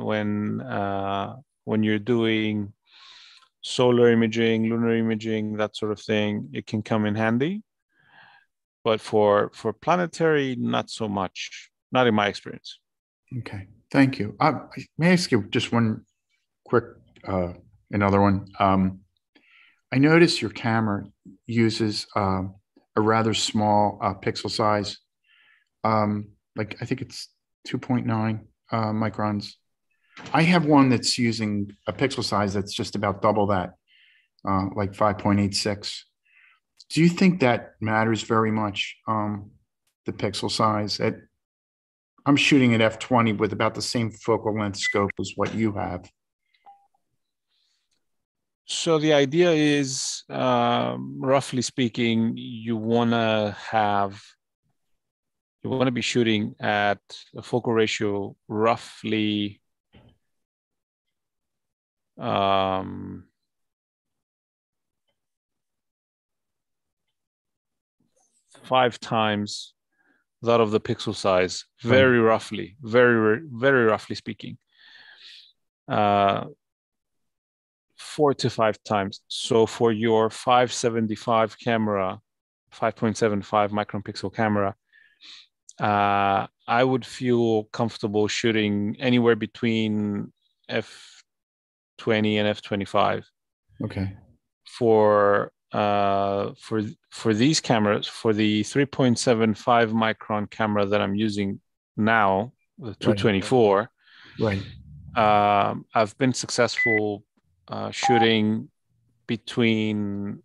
you're doing solar imaging, lunar imaging, that sort of thing. It can come in handy. But for planetary, not so much, not in my experience. Okay, thank you. May I ask you just one quick, another one? I noticed your camera uses a rather small pixel size. Like I think it's 2.9 microns. I have one that's using a pixel size that's just about double that, like 5.86. Do you think that matters very much, the pixel size? I'm shooting at f20 with about the same focal length scope as what you have. So the idea is, roughly speaking, you want to be shooting at a focal ratio roughly 5 times that of the pixel size, very roughly, very roughly speaking. 4 to 5 times. So for your 575 camera, 5.75 micron pixel camera, I would feel comfortable shooting anywhere between f20 and f25. Okay. For these cameras, for the 3.75 micron camera that I'm using now, the 224, right. I've been successful shooting between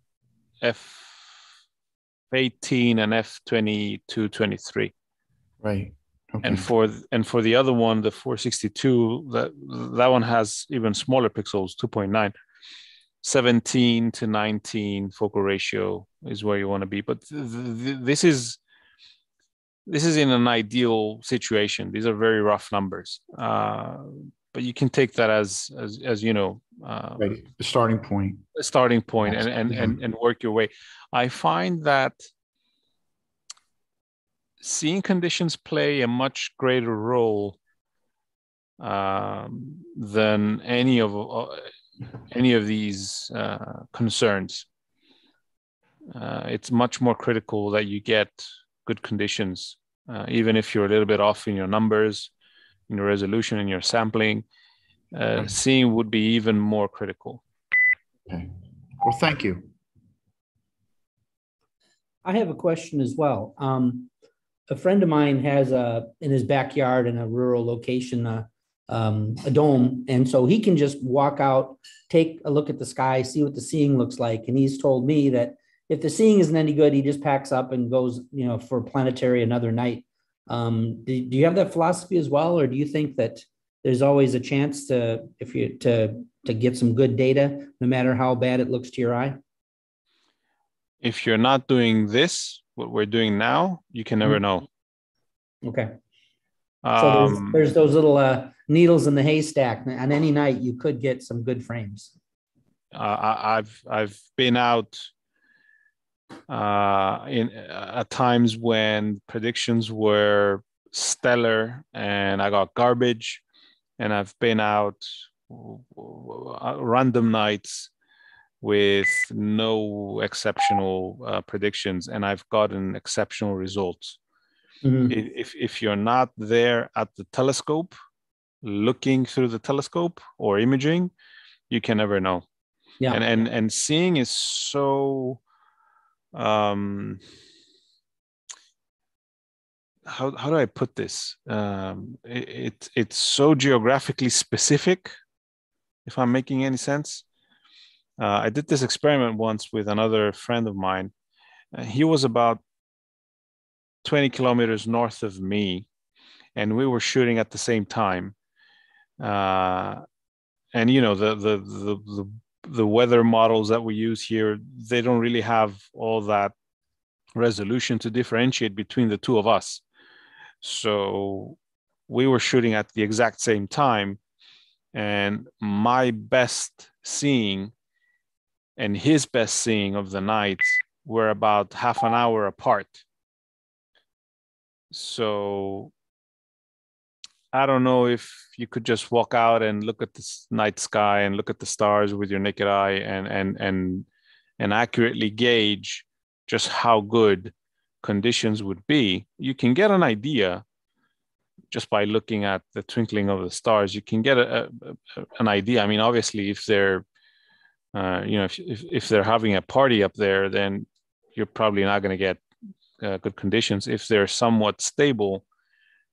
f18 and f22, 23. Right. Okay. And for the other one, the 462, that one has even smaller pixels, 2.9. 17 to 19 focal ratio is where you want to be. But this is in an ideal situation. These are very rough numbers. But you can take that as you know, right. The starting point. A starting point, and work your way. I find that seeing conditions play a much greater role than any of these concerns. It's much more critical that you get good conditions, even if you're a little bit off in your numbers, in your resolution, in your sampling. Seeing would be even more critical. Okay. Well, thank you. I have a question as well. A friend of mine has in his backyard in a rural location, a dome. And so he can just walk out, take a look at the sky, see what the seeing looks like. And he's told me that if the seeing isn't any good, he just packs up and goes, for planetary another night. Do you have that philosophy as well? Or do you think that there's always a chance to get some good data, no matter how bad it looks to your eye? If you're not doing this, what we're doing now, you can never know. Okay. So there's those little needles in the haystack. On any night, you could get some good frames. I've been out at times when predictions were stellar and I got garbage, and I've been out random nights with no exceptional predictions, and I've gotten exceptional results. Mm-hmm. If you're not there at the telescope, looking through the telescope or imaging, you can never know. Yeah. And seeing is so how do I put this? It's so geographically specific, if I'm making any sense. I did this experiment once with another friend of mine. He was about 20 kilometers north of me, and we were shooting at the same time. and you know, the weather models that we use here, they don't really have all that resolution to differentiate between the two of us. So we were shooting at the exact same time, and my best seeing and his best seeing of the night were about half an hour apart. So I don't know if you could just walk out and look at this night sky and look at the stars with your naked eye and accurately gauge just how good conditions would be. You can get an idea just by looking at the twinkling of the stars. You can get an idea. I mean, obviously, if they're if they're having a party up there, then you're probably not going to get good conditions. If they're somewhat stable,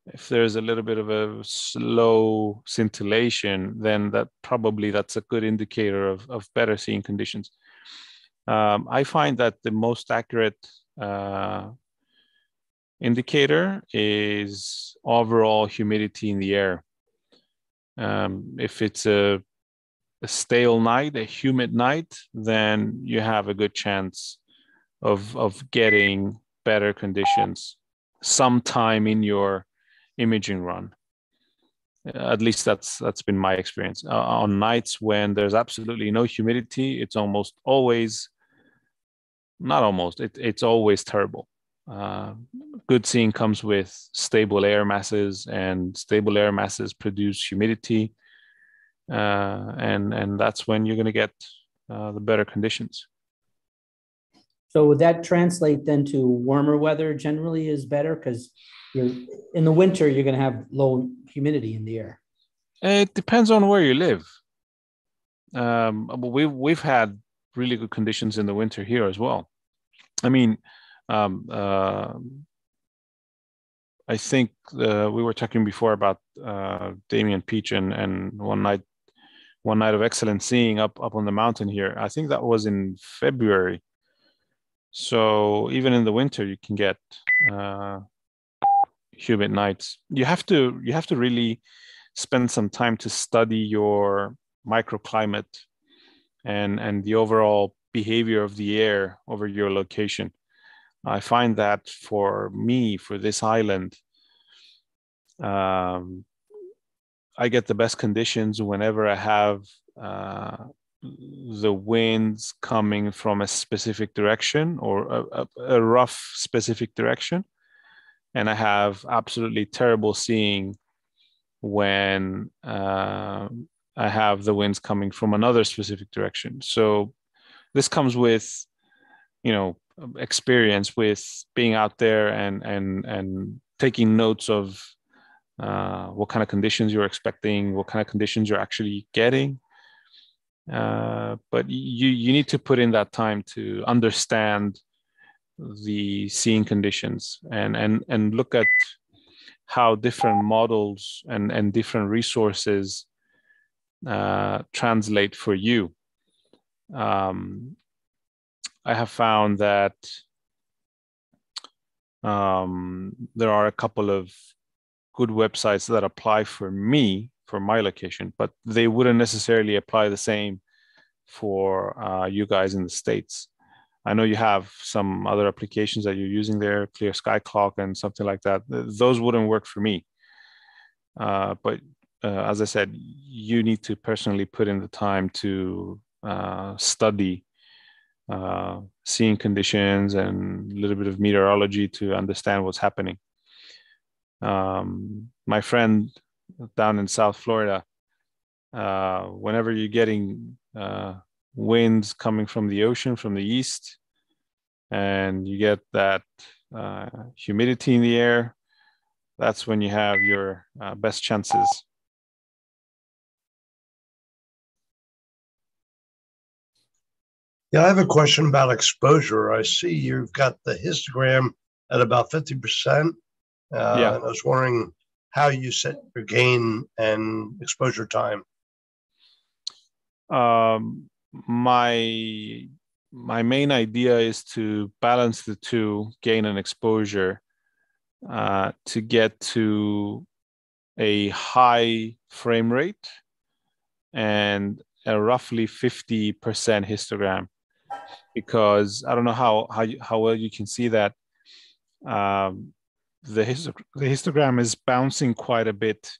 if there's a little bit of a slow scintillation, then that's a good indicator of better seeing conditions. I find that the most accurate indicator is overall humidity in the air. If it's a stale night, a humid night, then you have a good chance of getting better conditions sometime in your imaging run. At least that's been my experience. On nights when there's absolutely no humidity, it's almost always, not almost, it's always terrible. Good seeing comes with stable air masses, and stable air masses produce humidity, and that's when you're going to get the better conditions. So would that translate then to warmer weather generally is better? Because in the winter, you're going to have low humidity in the air. It depends on where you live. We've had really good conditions in the winter here as well. I mean, I think we were talking before about Damien Peach and one night of excellent seeing up on the mountain here. I think that was in February. So even in the winter, you can get humid nights. You have to really spend some time to study your microclimate and the overall behavior of the air over your location. I find that for me, for this island, I get the best conditions whenever I have the winds coming from a specific direction or a rough specific direction. And I have absolutely terrible seeing when I have the winds coming from another specific direction. So this comes with, experience with being out there and taking notes of what kind of conditions you're expecting, what kind of conditions you're actually getting. But you need to put in that time to understand the seeing conditions and look at how different models and different resources translate for you. I have found that there are a couple of good websites that apply for me, for my location, but they wouldn't necessarily apply the same for you guys in the States. I know you have some other applications that you're using there, Clear Sky Clock and something like that. Those wouldn't work for me. But as I said, you need to personally put in the time to study seeing conditions and a little bit of meteorology to understand what's happening. My friend down in South Florida, whenever you're getting winds coming from the ocean, from the east, and you get that humidity in the air, that's when you have your best chances. Yeah, I have a question about exposure. I see you've got the histogram at about 50%. Yeah. And I was wondering how you set your gain and exposure time. My main idea is to balance the two, gain and exposure, to get to a high frame rate and a roughly 50% histogram, because I don't know how well you can see that. The histogram is bouncing quite a bit.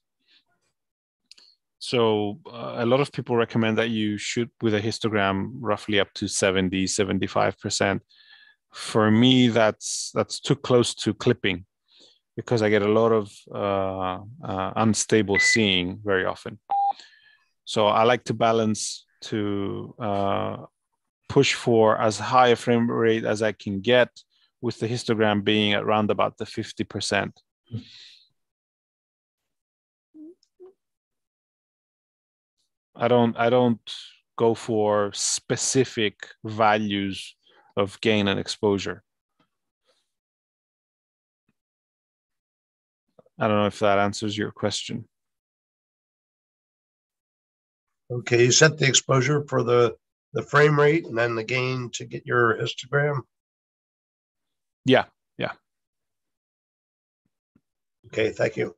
So a lot of people recommend that you shoot with a histogram roughly up to 70, 75%. For me, that's too close to clipping, because I get a lot of unstable seeing very often. So I like to balance to push for as high a frame rate as I can get, with the histogram being around about the 50%. I don't go for specific values of gain and exposure. I don't know if that answers your question. Okay, you set the exposure for the frame rate and then the gain to get your histogram? Yeah. Okay, thank you.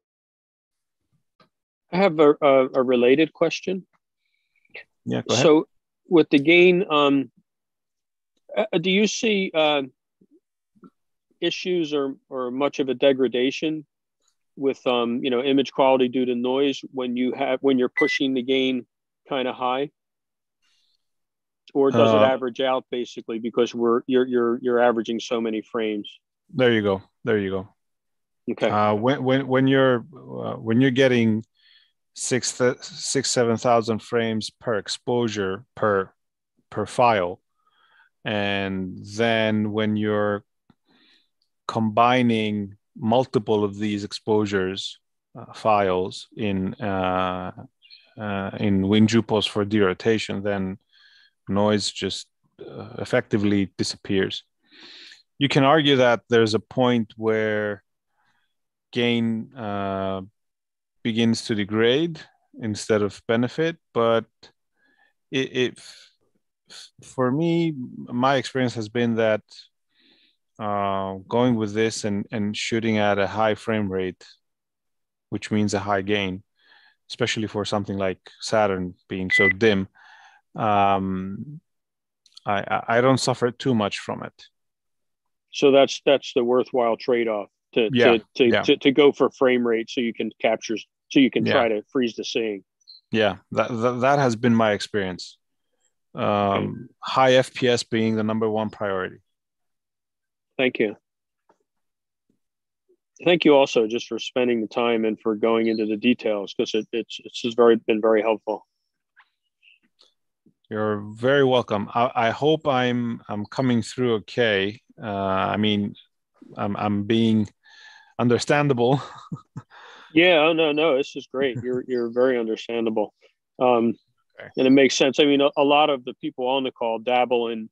I have a related question. Yeah, go ahead. So with the gain, do you see issues or much of a degradation with image quality due to noise when you're pushing the gain kind of high? Or does it average out basically because you're averaging so many frames? There you go. Okay. When you're getting 7,000 frames per exposure per file, and then when you're combining multiple of these exposures files in WinJupos for derotation, then noise just effectively disappears. You can argue that there's a point where gain begins to degrade instead of benefit, but for me, my experience has been that going with this and shooting at a high frame rate, which means a high gain, especially for something like Saturn being so dim, I don't suffer too much from it. So that's the worthwhile trade-off to go for frame rate so you can capture, so you can try to freeze the seeing. Yeah, that has been my experience. High FPS being the number one priority. Thank you. Thank you also just for spending the time and for going into the details, because it's just been very helpful. You're very welcome. I hope I'm coming through okay. I mean, I'm being understandable. Yeah. Oh no, this is great. You're very understandable, okay. And it makes sense. I mean, a lot of the people on the call dabble in,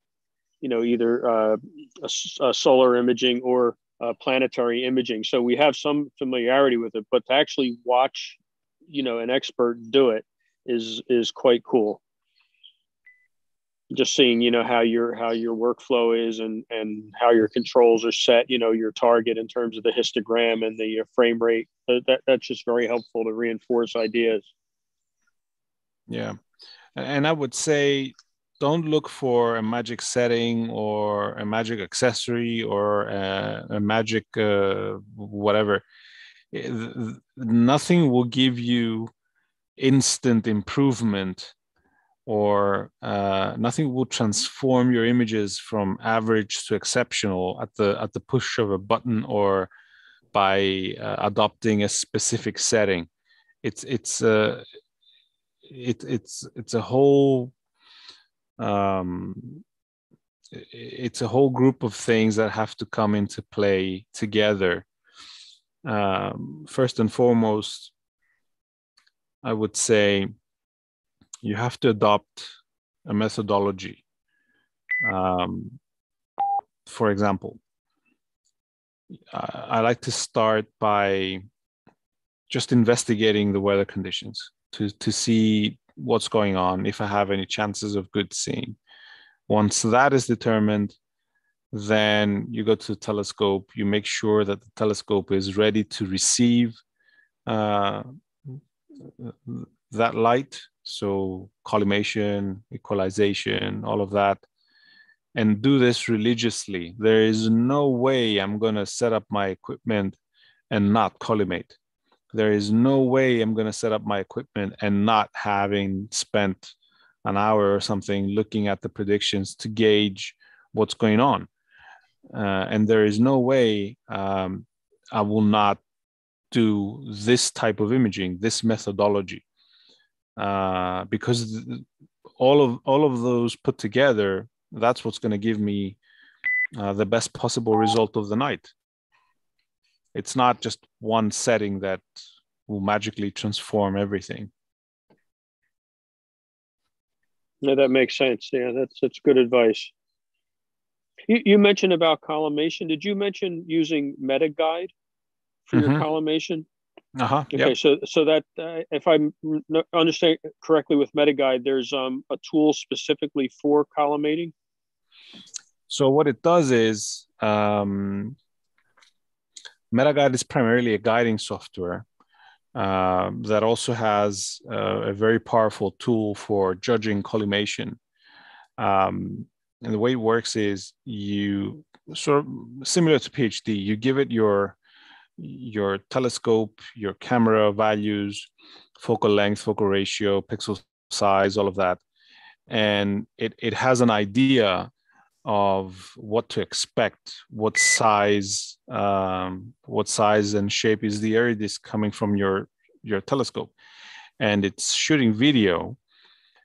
either a solar imaging or planetary imaging, so we have some familiarity with it. But to actually watch, an expert do it is quite cool. Just seeing, how your workflow is and how your controls are set, your target in terms of the histogram and the frame rate. That's just very helpful to reinforce ideas. Yeah. And I would say, don't look for a magic setting or a magic accessory or a magic whatever. Nothing will give you instant improvement, or nothing will transform your images from average to exceptional at the push of a button or by adopting a specific setting. It's a whole it's a whole group of things that have to come into play together. First and foremost, I would say you have to adopt a methodology. For example, I like to start by just investigating the weather conditions to see what's going on, if I have any chances of good seeing. Once that is determined, then you go to the telescope, you make sure that the telescope is ready to receive that light So collimation, equalization, all of that, and do this religiously. There is no way I'm going to set up my equipment and not collimate. There is no way I'm going to set up my equipment and not having spent an hour or something looking at the predictions to gauge what's going on. And there is no way I will not do this type of imaging, this methodology, because all of those put together, that's what's going to give me the best possible result of the night. It's not just one setting that will magically transform everything. No, that makes sense. Yeah, that's good advice. You mentioned about collimation. Did you mention using MetaGuide for your collimation? Okay, yep. so that if I understand correctly, with MetaGuide, there's a tool specifically for collimating. So what it does is MetaGuide is primarily a guiding software that also has a very powerful tool for judging collimation. And the way it works is you sort of similar to PhD, you give it your telescope, your camera values, focal length, focal ratio, pixel size, all of that. And it has an idea of what to expect, what size and shape is the iridis coming from your telescope. And it's shooting video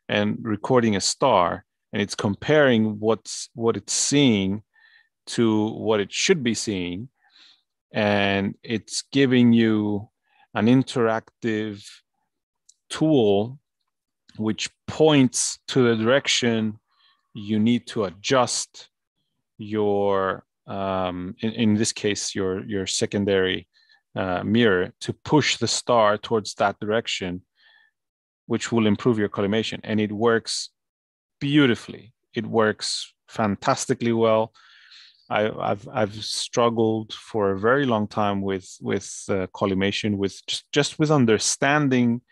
and recording a star, and it's comparing what it's seeing to what it should be seeing, and it's giving you an interactive tool which points to the direction you need to adjust your in this case your secondary mirror to push the star towards that direction, which will improve your collimation. And it works beautifully. It works fantastically well. I've struggled for a very long time with collimation, with just with understanding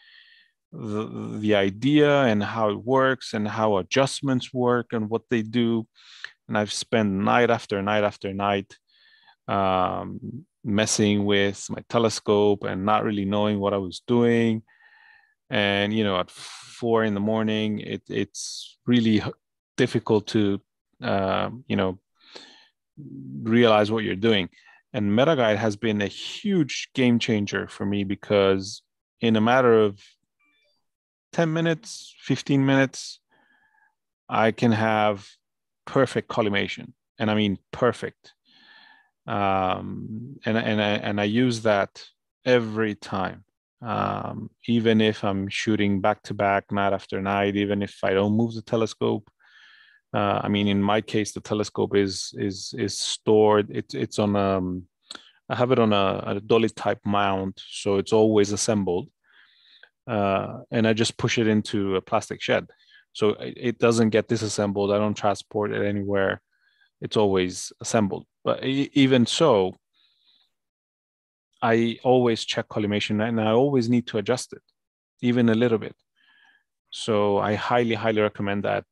the idea and how it works and how adjustments work and what they do. And I've spent night after night after night messing with my telescope and not really knowing what I was doing. And at 4 a.m, it's really difficult to realize what you're doing. And MetaGuide has been a huge game changer for me, because in a matter of 10 minutes, 15 minutes, I can have perfect collimation. And I mean perfect. And I use that every time. Even if I'm shooting back to back, night after night, even if I don't move the telescope. I mean, in my case, the telescope is stored. It's on I have it on a dolly type mount, so it's always assembled. And I just push it into a plastic shed, so it doesn't get disassembled. I don't transport it anywhere. It's always assembled. But even so, I always check collimation, and I always need to adjust it, even a little bit. So I highly, highly recommend that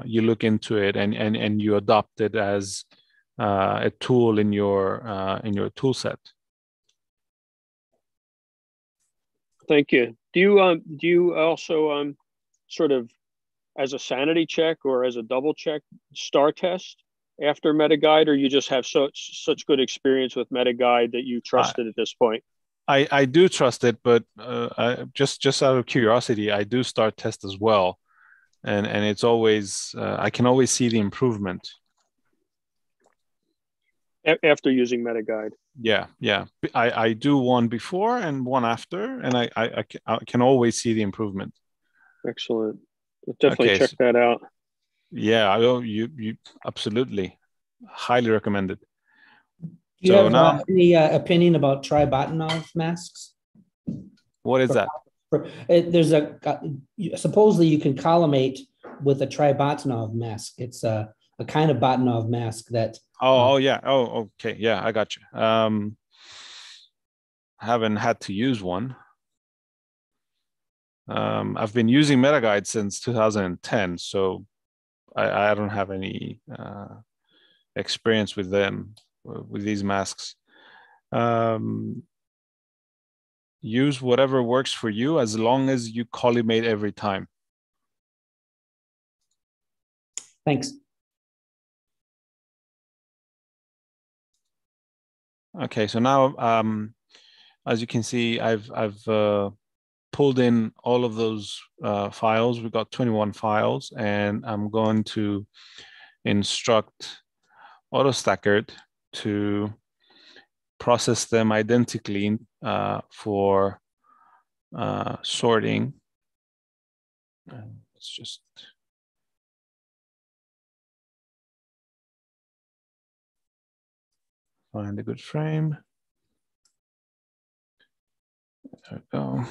you look into it and you adopt it as a tool in your tool set. Thank you. Do you also sort of, as a sanity check or as a double check, star test after MetaGuide, or you just have such good experience with MetaGuide that you trust it at this point? I do trust it, but just out of curiosity, I do star test as well, and it's always I can always see the improvement after using MetaGuide. Yeah. I do one before and one after, and I can always see the improvement. Excellent. I'll definitely check that out. Yeah, you absolutely highly recommend it. Do you have any opinion about Tribotanov masks? What is that? There's supposedly you can collimate with a Tribotanov mask. It's a kind of Botanov mask that. Oh yeah. Oh, okay. Yeah, I got you. Haven't had to use one. I've been using MetaGuide since 2010, so I don't have any experience with them, with these masks. Use whatever works for you as long as you collimate every time. Thanks. Okay, so now, as you can see, I've pulled in all of those files. We've got 21 files, and I'm going to instruct AutoStacker to process them identically for sorting. Let's just find a good frame. There we go.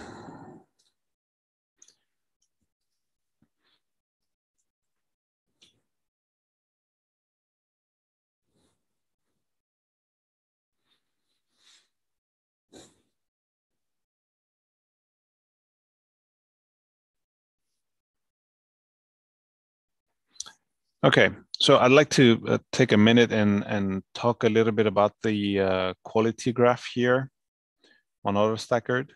Okay, so I'd like to take a minute and talk a little bit about the quality graph here on AutoStacker.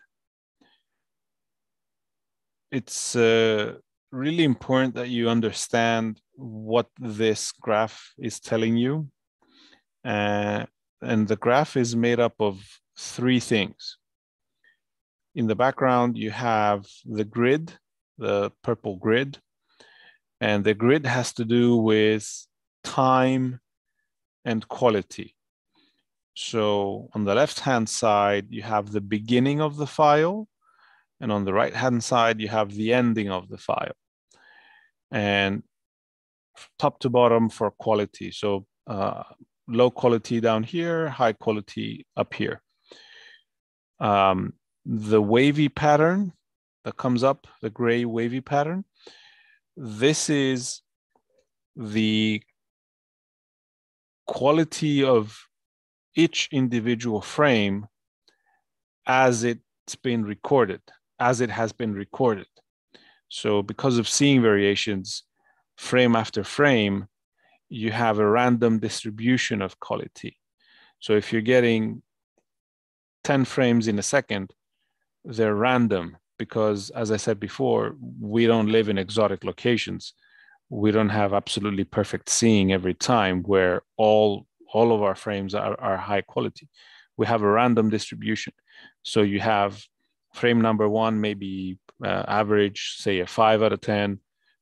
It's really important that you understand what this graph is telling you. And the graph is made up of three things. In the background, you have the grid, the purple grid. And the grid has to do with time and quality. So on the left-hand side, you have the beginning of the file. And on the right-hand side, you have the ending of the file. And top to bottom for quality. So low quality down here, high quality up here. The wavy pattern that comes up, the gray wavy pattern, this is the quality of each individual frame as it's been recorded, as it has been recorded. So because of seeing variations, frame after frame, you have a random distribution of quality. So if you're getting 10 frames in a second, they're random because, as I said before, we don't live in exotic locations. We don't have absolutely perfect seeing every time where all of our frames are high quality. We have a random distribution. So you have frame number one, maybe average, say a 5 out of 10.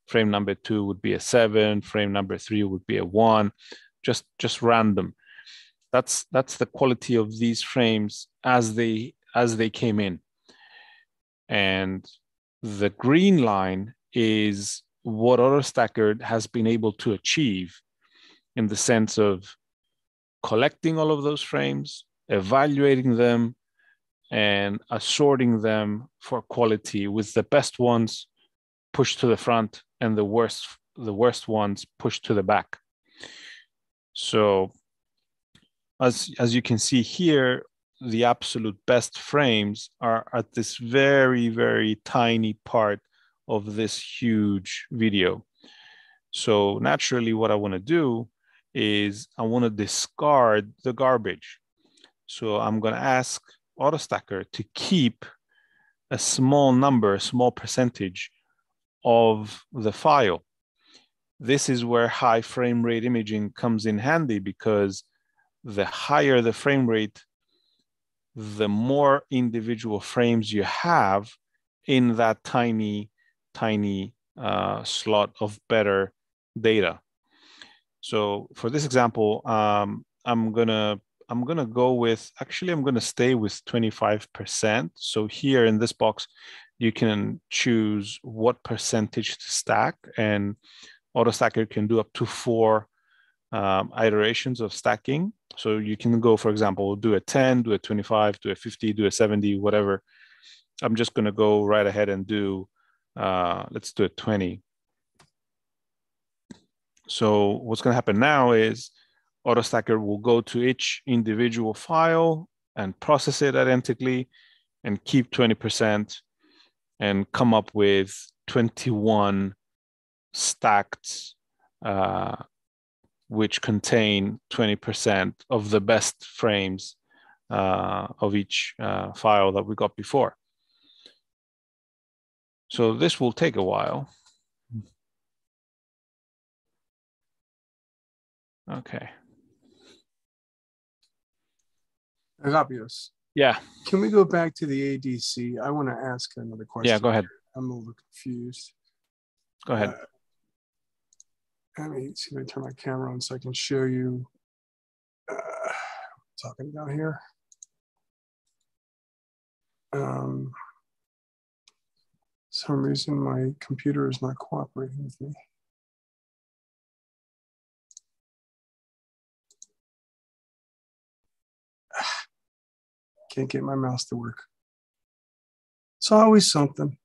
Frame number 2 would be a 7. Frame number 3 would be a 1. Just random. That's the quality of these frames as they came in. And the green line is what AutoStacker has been able to achieve in the sense of collecting all of those frames, evaluating them, and assorting them for quality, with the best ones pushed to the front and the worst ones pushed to the back. So as you can see here, the absolute best frames are at this very, very tiny part of this huge video. So naturally, what I want to do is I want to discard the garbage. So I'm going to ask AutoStacker to keep a small number, a small percentage of the file. This is where high frame rate imaging comes in handy, because the higher the frame rate, the more individual frames you have in that tiny slot of better data. So for this example, I'm gonna go with, actually I'm gonna stay with 25%. So here in this box, you can choose what percentage to stack, and AutoStacker can do up to 4 iterations of stacking. So you can go, for example, do a 10, do a 25, do a 50, do a 70, whatever. I'm just going to go right ahead and do, let's do a 20. So what's going to happen now is AutoStacker will go to each individual file and process it identically and keep 20%. and come up with 21 stacked, which contain 20% of the best frames of each file that we got before. So this will take a while. Okay. Agapios. Yeah. Can we go back to the ADC? I want to ask another question. Yeah, go ahead. I'm a little confused. Go ahead. Let me see if I can turn my camera on so I can show you talking about here. Some reason my computer is not cooperating with me. Can't get my mouse to work. It's always something.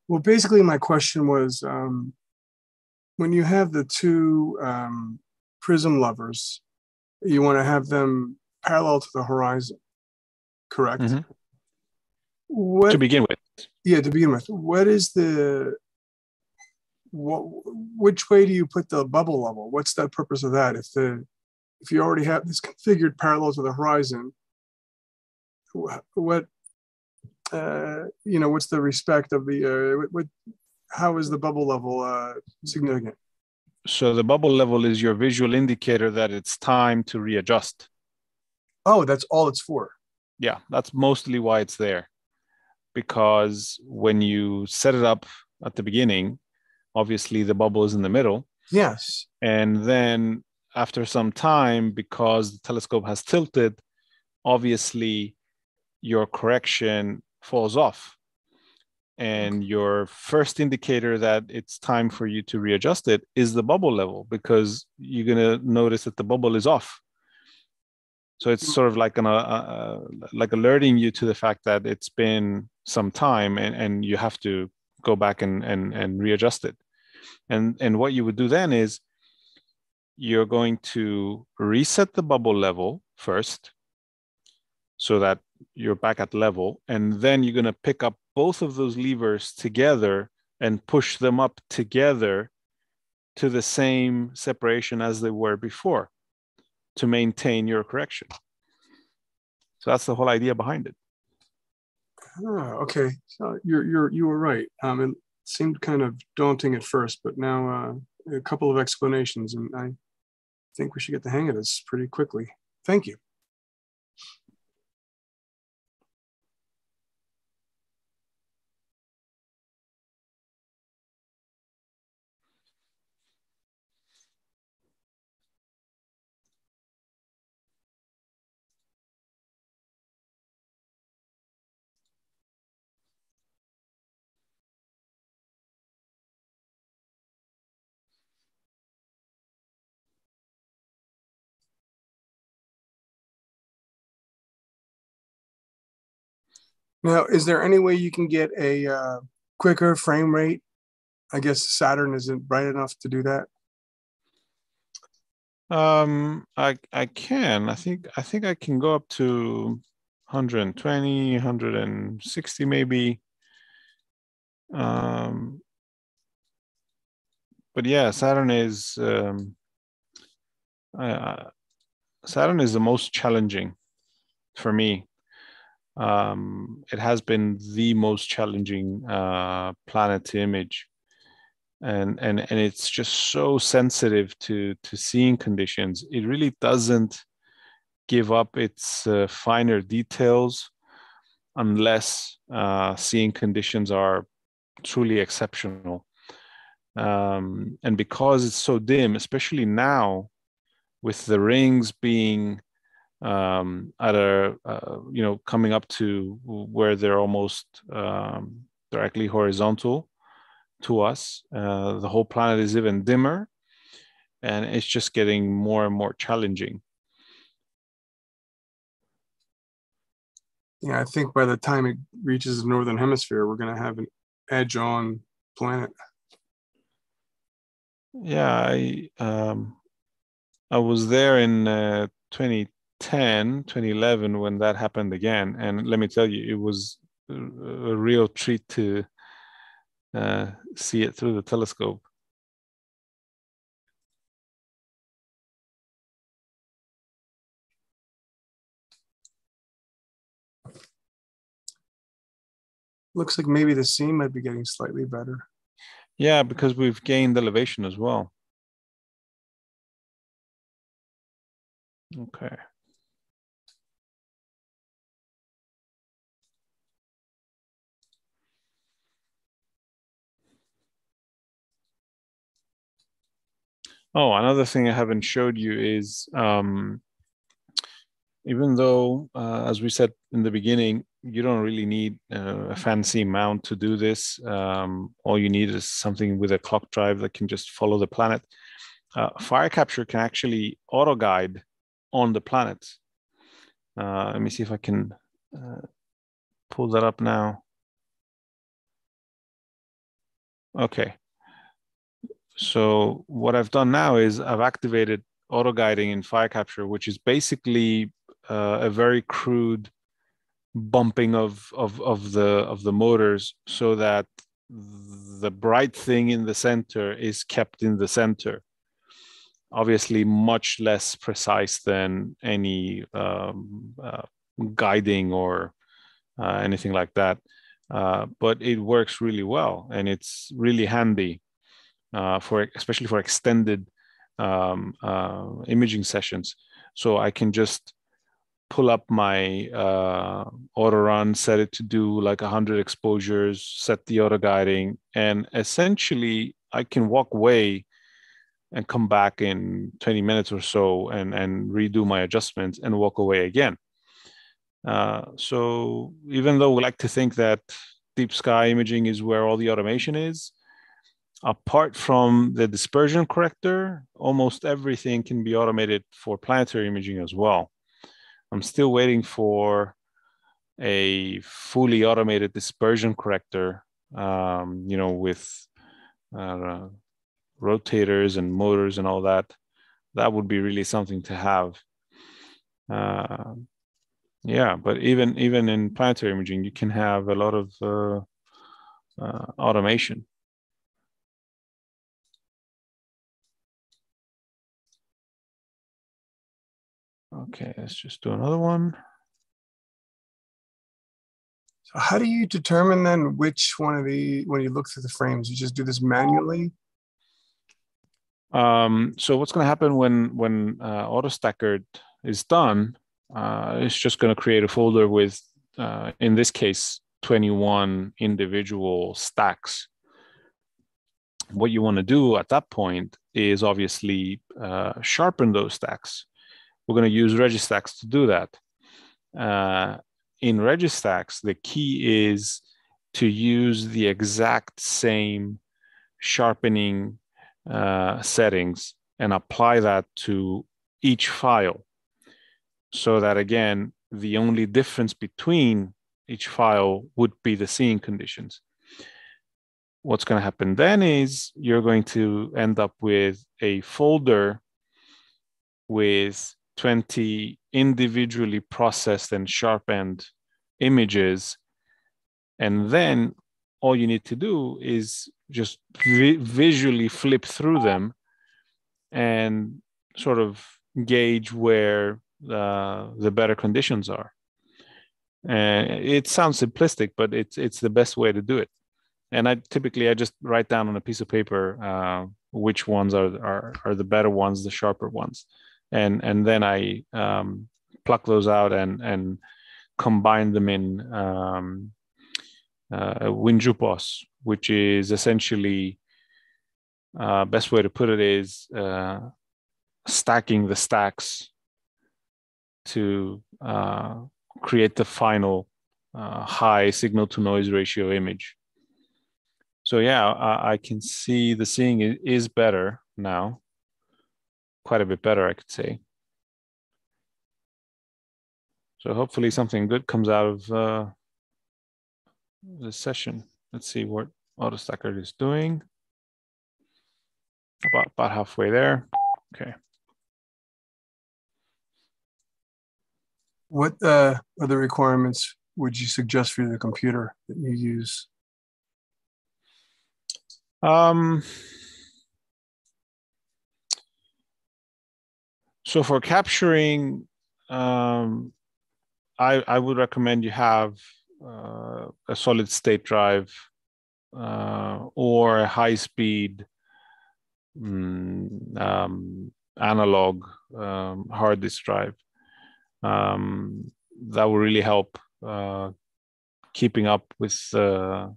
Well, basically my question was, when you have the two prism levers, you want to have them parallel to the horizon, correct? Mm-hmm. What, to begin with. Yeah, to begin with. What is the, which way do you put the bubble level? What's the purpose of that? If you already have this configured parallel to the horizon, what what's the respect of the how is the bubble level significant? So the bubble level is your visual indicator that it's time to readjust. Oh, that's all it's for. Yeah, that's mostly why it's there. Because when you set it up at the beginning, obviously the bubble is in the middle. Yes. And then after some time, because the telescope has tilted, obviously your correction falls off. And your first indicator that it's time for you to readjust it is the bubble level, because you're going to notice that the bubble is off. So it's sort of like like alerting you to the fact that it's been some time and you have to go back and readjust it. And what you would do then is you're going to reset the bubble level first so that you're back at level. And then you're going to pick up both of those levers together and push them up together to the same separation as they were before to maintain your correction. So that's the whole idea behind it. Okay, so you were right. It seemed kind of daunting at first, but now a couple of explanations, and I think we should get the hang of this pretty quickly. Thank you. Now, is there any way you can get a quicker frame rate? I guess Saturn isn't bright enough to do that. I can. I think I can go up to 120, 160 maybe. But yeah, Saturn is Saturn is the most challenging for me. It has been the most challenging planet to image, and it's just so sensitive to seeing conditions. It really doesn't give up its finer details unless seeing conditions are truly exceptional. And because it's so dim, especially now with the rings being at a coming up to where they're almost directly horizontal to us, the whole planet is even dimmer, and it's just getting more and more challenging. Yeah, I think by the time it reaches the northern hemisphere, we're going to have an edge on planet. Yeah, I was there in 2010 2011 when that happened again. And let me tell you, it was a real treat to see it through the telescope. Looks like maybe the scene might be getting slightly better. Yeah, because we've gained elevation as well. Okay. Oh, another thing I haven't showed you is even though, as we said in the beginning, you don't really need a fancy mount to do this. All you need is something with a clock drive that can just follow the planet. Fire capture can actually auto guide on the planet. Let me see if I can pull that up now. Okay. So what I've done now is I've activated auto guiding in fire capture, which is basically a very crude bumping of the motors so that the bright thing in the center is kept in the center. Obviously, much less precise than any guiding or anything like that. But it works really well, and it's really handy especially for extended imaging sessions. So I can just pull up my auto run, set it to do like 100 exposures, set the auto guiding, and essentially I can walk away and come back in 20 minutes or so and redo my adjustments and walk away again. So even though we like to think that deep sky imaging is where all the automation is, apart from the dispersion corrector, almost everything can be automated for planetary imaging as well. I'm still waiting for a fully automated dispersion corrector, with rotators and motors and all that. That would be really something to have. Yeah, but even in planetary imaging, you can have a lot of automation. Okay, let's just do another one. So how do you determine then which one of when you look through the frames, you just do this manually? So what's going to happen when AutoStacker is done, it's just going to create a folder with, in this case, 21 individual stacks. What you want to do at that point is obviously sharpen those stacks. We're going to use Registacks to do that. In Registacks, the key is to use the exact same sharpening settings and apply that to each file, so that again, the only difference between each file would be the seeing conditions. What's going to happen then is you're going to end up with a folder with 20 individually processed and sharpened images. And then all you need to do is just visually flip through them and sort of gauge where the better conditions are. And it sounds simplistic, but it's the best way to do it. And I just write down on a piece of paper which ones are the better ones, the sharper ones. And then I pluck those out and combine them in WinJupos, which is essentially, best way to put it is stacking the stacks to create the final high signal to noise ratio image. So yeah, I can see the seeing is better now. Quite a bit better, I could say. So hopefully something good comes out of this session. Let's see what AutoStacker is doing. About halfway there. Okay. What other requirements would you suggest for the computer that you use? So for capturing, I would recommend you have a solid state drive or a high speed analog hard disk drive. That will really help keeping up with the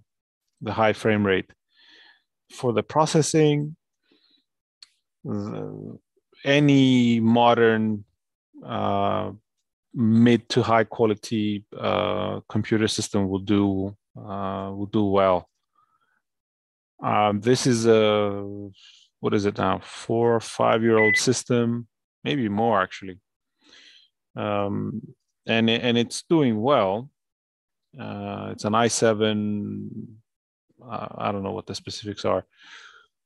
high frame rate. For the processing, any modern mid to high quality computer system will do well. This is a, what is it now, 4 or 5 year old system, maybe more actually, and it's doing well. It's an i7. I don't know what the specifics are,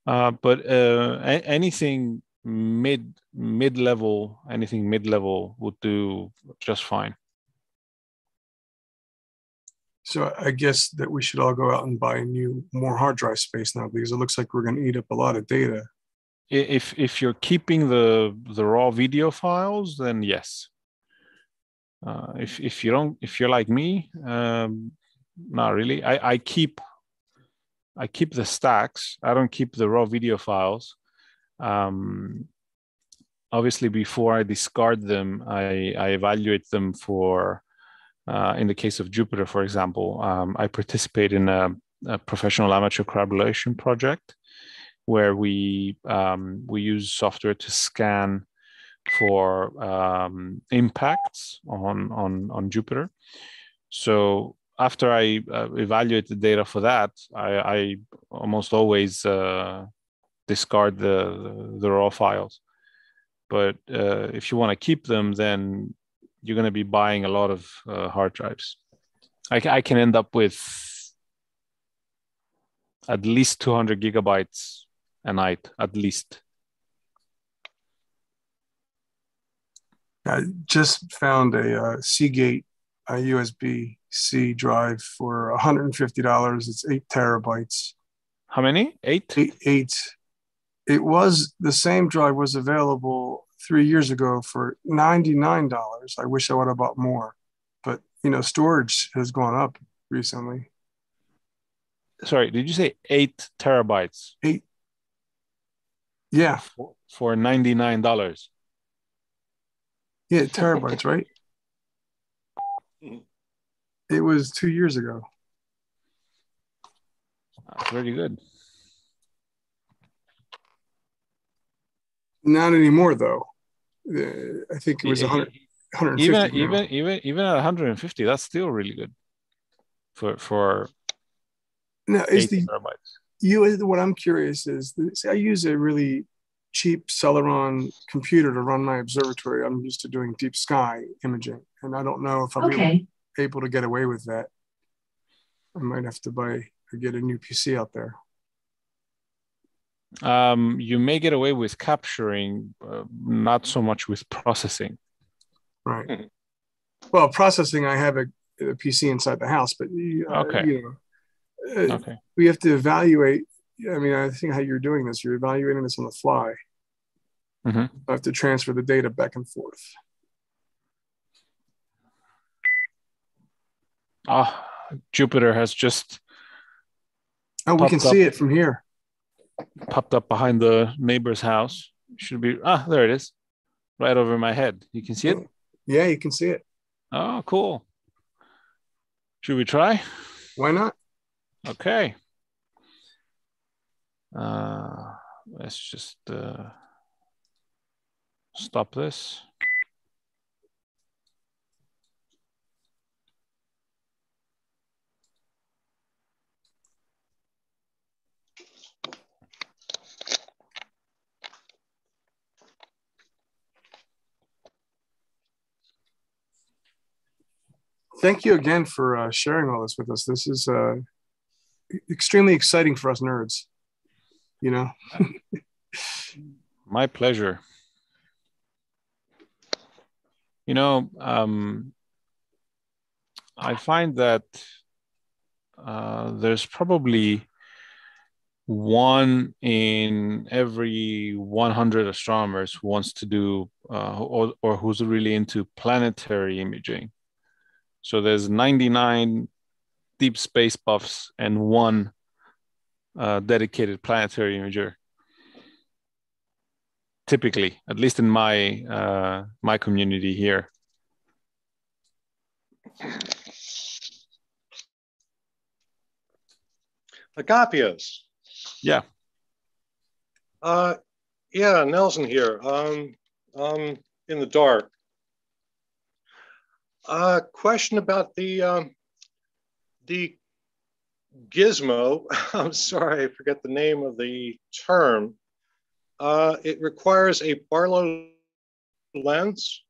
but anything mid-level would do just fine. So I guess that we should all go out and buy more hard drive space now, because it looks like we're going to eat up a lot of data. If you're keeping the raw video files, then yes. If you don't, if you're like me, not really. I keep the stacks. I don't keep the raw video files. Obviously, before I discard them, I evaluate them for. In the case of Jupiter, for example, I participate in a professional amateur collaboration project where we use software to scan for impacts on Jupiter. So after I evaluate the data for that, I almost always discard the raw files. But if you want to keep them, then you're going to be buying a lot of hard drives. I can end up with at least 200 gigabytes a night, at least. I just found a Seagate USB-C drive for $150. It's 8 terabytes. How many? 8? Eight. It was, the same drive was available 3 years ago for $99. I wish I would have bought more, but storage has gone up recently. Sorry, did you say 8 terabytes? 8. Yeah. For $99. Yeah, terabytes, right? It was 2 years ago. That's very good. Not anymore, though. I think it was 150. Even at 150, that's still really good for now, 8 terabytes. What I'm curious is, I use a really cheap Celeron computer to run my observatory. I'm used to doing deep sky imaging, and I don't know if I'm able to get away with that. I might have to get a new PC out there. You may get away with capturing, not so much with processing. Right. Well, processing, I have a PC inside the house, but okay. We have to evaluate. I mean, I think how you're doing this, you're evaluating this on the fly. Mm-hmm. I have to transfer the data back and forth. Jupiter has just. Oh, we can see it from here. Popped up behind the neighbor's house. Should be, there it is. Right over my head. You can see it? Yeah, you can see it. Oh, cool. Should we try? Why not? Okay. Let's just stop this. Thank you again for sharing all this with us. This is extremely exciting for us nerds. My pleasure. I find that there's probably one in every 100 astronomers who wants to do or who's really into planetary imaging. So there's 99 deep space buffs and one dedicated planetary imager. Typically, at least in my my community here. Agapios. Yeah. Yeah, Nelson here. In the dark. Question about the gizmo. I'm sorry, I forget the name of the term. It requires a Barlow lens,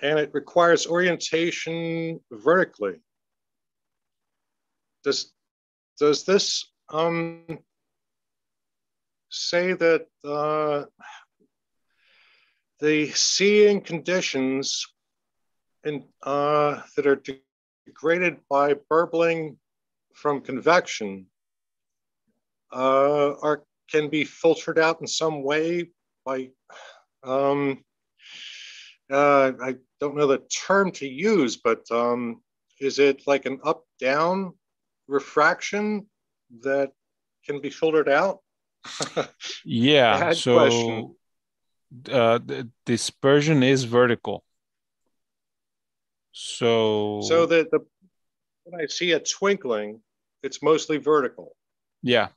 and it requires orientation vertically. Does this say that the seeing conditions that are degraded by burbling from convection can be filtered out in some way by I don't know the term to use, but is it like an up-down refraction that can be filtered out? Yeah, so the dispersion is vertical. So when I see a twinkling, it's mostly vertical. Yeah.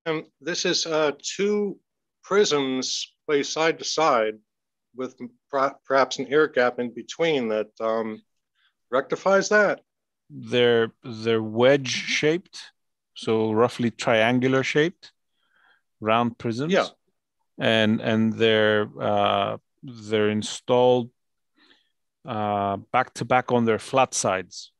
And this is two prisms placed side to side with perhaps an air gap in between that rectifies that. They're wedge shaped, so roughly triangular shaped, round prisms. Yeah. And they're installed back to back on their flat sides.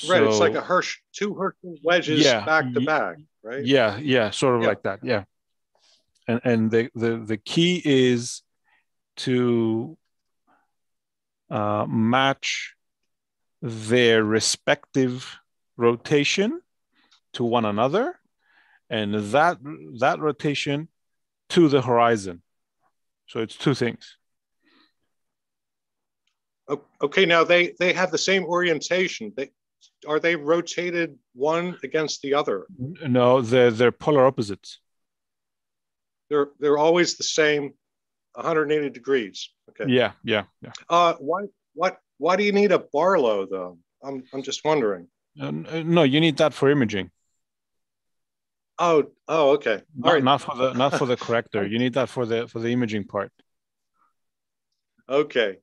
Right, it's like a two Herschel wedges back to back, right? Yeah, sort of like that. Yeah. And the key is to match their respective rotation to one another, and that rotation to the horizon. So it's two things. Okay, now they have the same orientation. Are they rotated one against the other? No, they're polar opposites. They're always the same, 180 degrees. Okay. Yeah. Why do you need a Barlow though? I'm just wondering. No, you need that for imaging. Oh, okay. All right. Not for the corrector. You need that for the imaging part. Okay,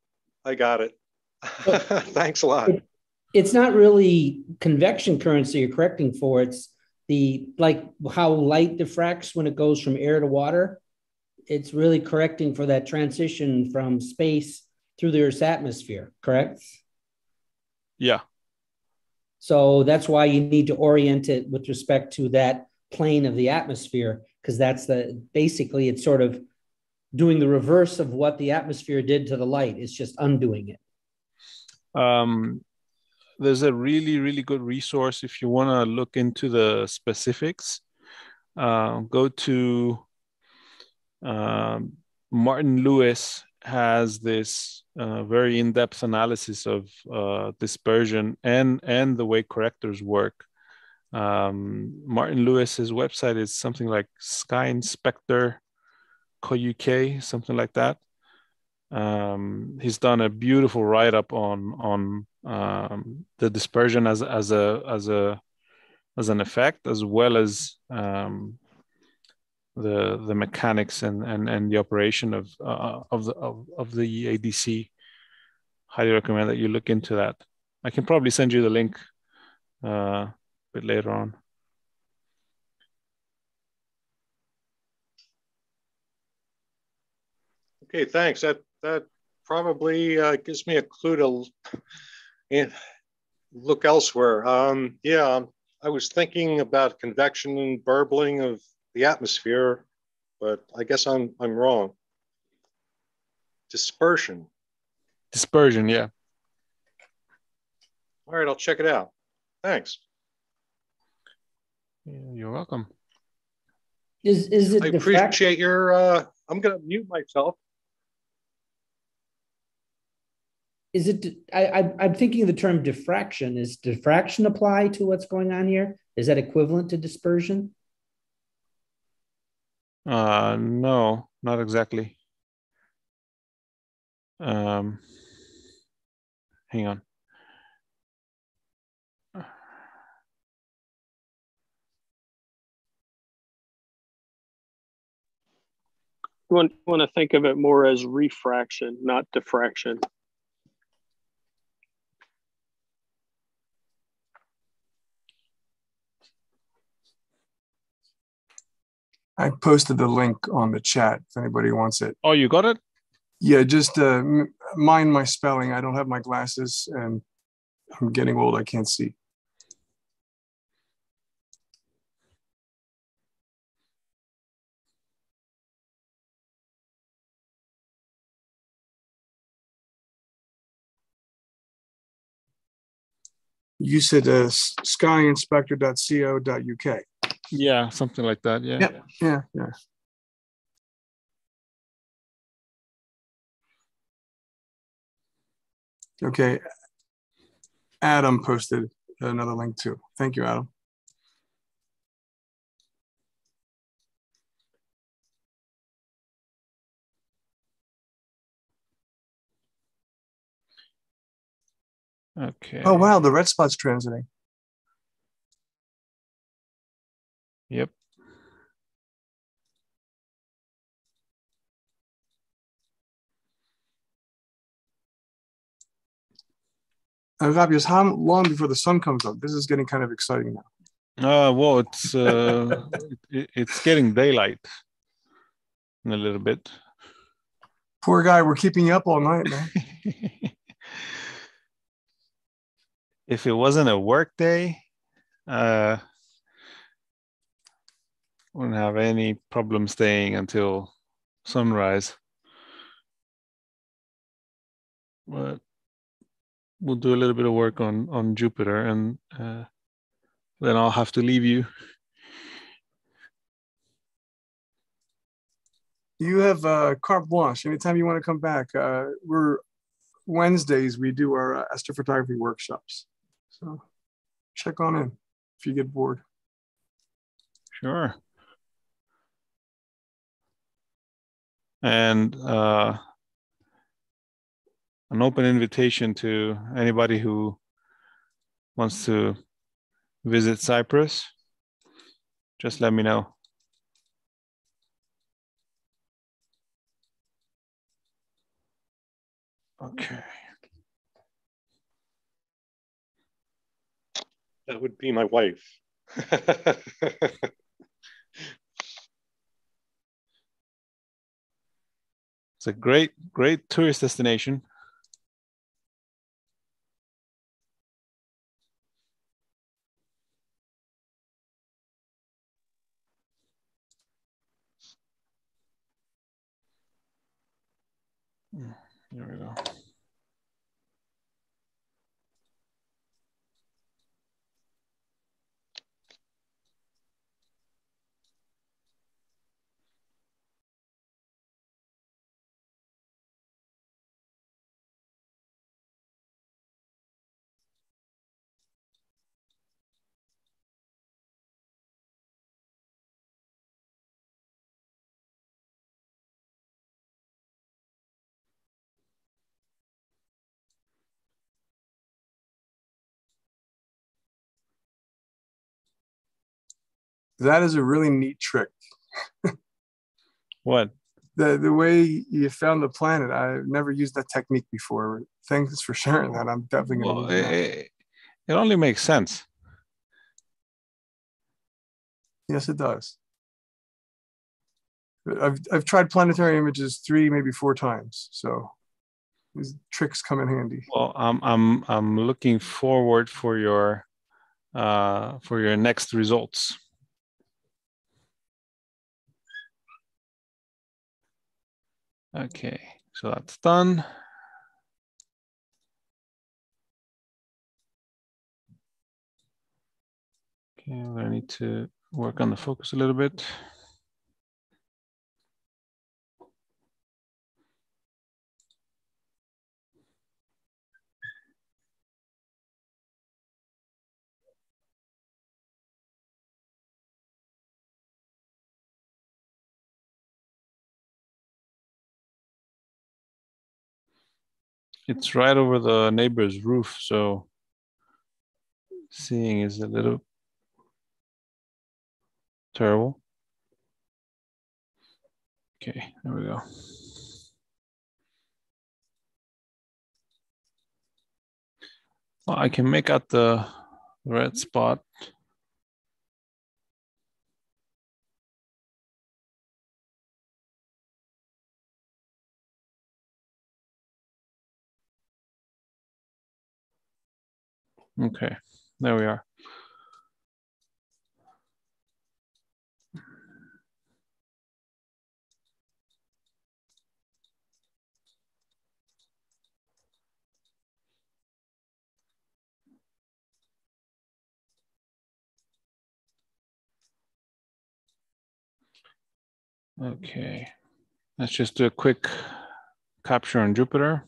I got it. Thanks a lot. It's not really convection currents that you're correcting for. It's like how light diffracts when it goes from air to water. It's really correcting for that transition from space through the Earth's atmosphere, correct? Yeah. So that's why you need to orient it with respect to that plane of the atmosphere, because that's basically it's sort of doing the reverse of what the atmosphere did to the light. It's just undoing it. There's a really, really good resource if you want to look into the specifics. Go to Martin Lewis has this very in-depth analysis of dispersion and the way correctors work. Martin Lewis's website is something like Sky Inspector .co.uk, something like that. He's done a beautiful write-up on the dispersion as an effect, as well as the mechanics and the operation of the ADC. Highly recommend that you look into that. I can probably send you the link a bit later on. Okay, thanks. That probably gives me a clue to look elsewhere. Yeah, I was thinking about convection and burbling of the atmosphere, but I guess I'm wrong. Dispersion. Dispersion, yeah. All right, I'll check it out. Thanks. You're welcome. Is it I diffraction? appreciate your, I'm going to mute myself. Is it, I'm thinking of the term diffraction. Is diffraction apply to what's going on here? Is that equivalent to dispersion? No, not exactly. Hang on. You want to think of it more as refraction, not diffraction. I posted the link on the chat if anybody wants it. Oh, you got it? Yeah, just mind my spelling. I don't have my glasses and I'm getting old. I can't see. You said skyinspector.co.uk. Yeah, something like that. Yeah. Yep. Yeah. Okay. Adam posted another link too. Thank you, Adam. Okay. Oh, wow. The red spot's transiting. Yep. Gabius, how long before the sun comes up? This is getting kind of exciting now. Well, it's it's getting daylight in a little bit. Poor guy, we're keeping you up all night, man. If it wasn't a work day, wouldn't have any problem staying until sunrise. But we'll do a little bit of work on Jupiter, and then I'll have to leave you. You have carte blanche. Anytime you want to come back, we're Wednesdays. We do our astrophotography workshops. So check on in if you get bored. Sure. And an open invitation to anybody who wants to visit Cyprus. Just let me know. Okay. That would be my wife. It's a great tourist destination. Here we go. That is a really neat trick. What? The way you found the planet, I've never used that technique before. Thanks for sharing that. I'm definitely going to use that. It only makes sense. Yes, it does. I've tried planetary images 3, maybe 4 times, so these tricks come in handy. Well, I'm looking forward for your next results. Okay, so that's done. Okay, I need to work on the focus a little bit. It's right over the neighbor's roof, so seeing is a little terrible. Okay, there we go. Well, I can make out the red spot. Okay, there we are. Okay, let's just do a quick capture on Jupiter.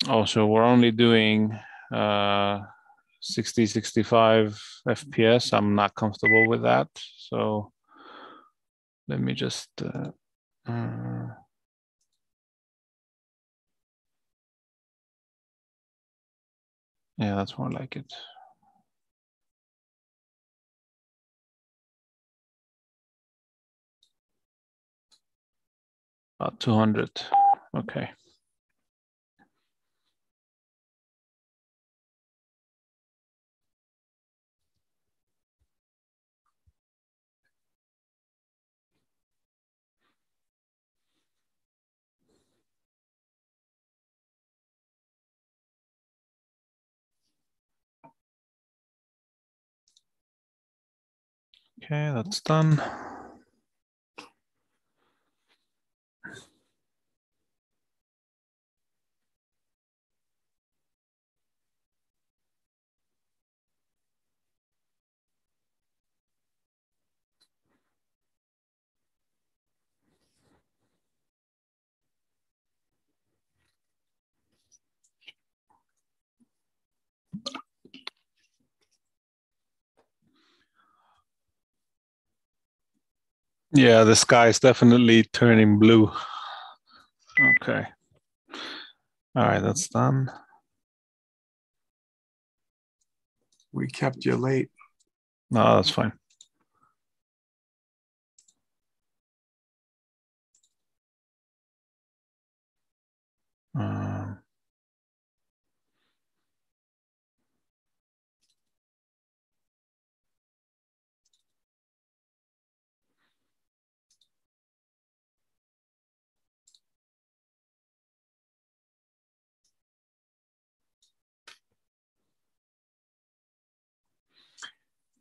Also, we're only doing 60, 65 FPS. I'm not comfortable with that. So let me just, yeah, that's more like it. About 200, okay. Okay, that's done. Yeah, the sky is definitely turning blue. Okay. All right, that's done. We kept you late. No, that's fine.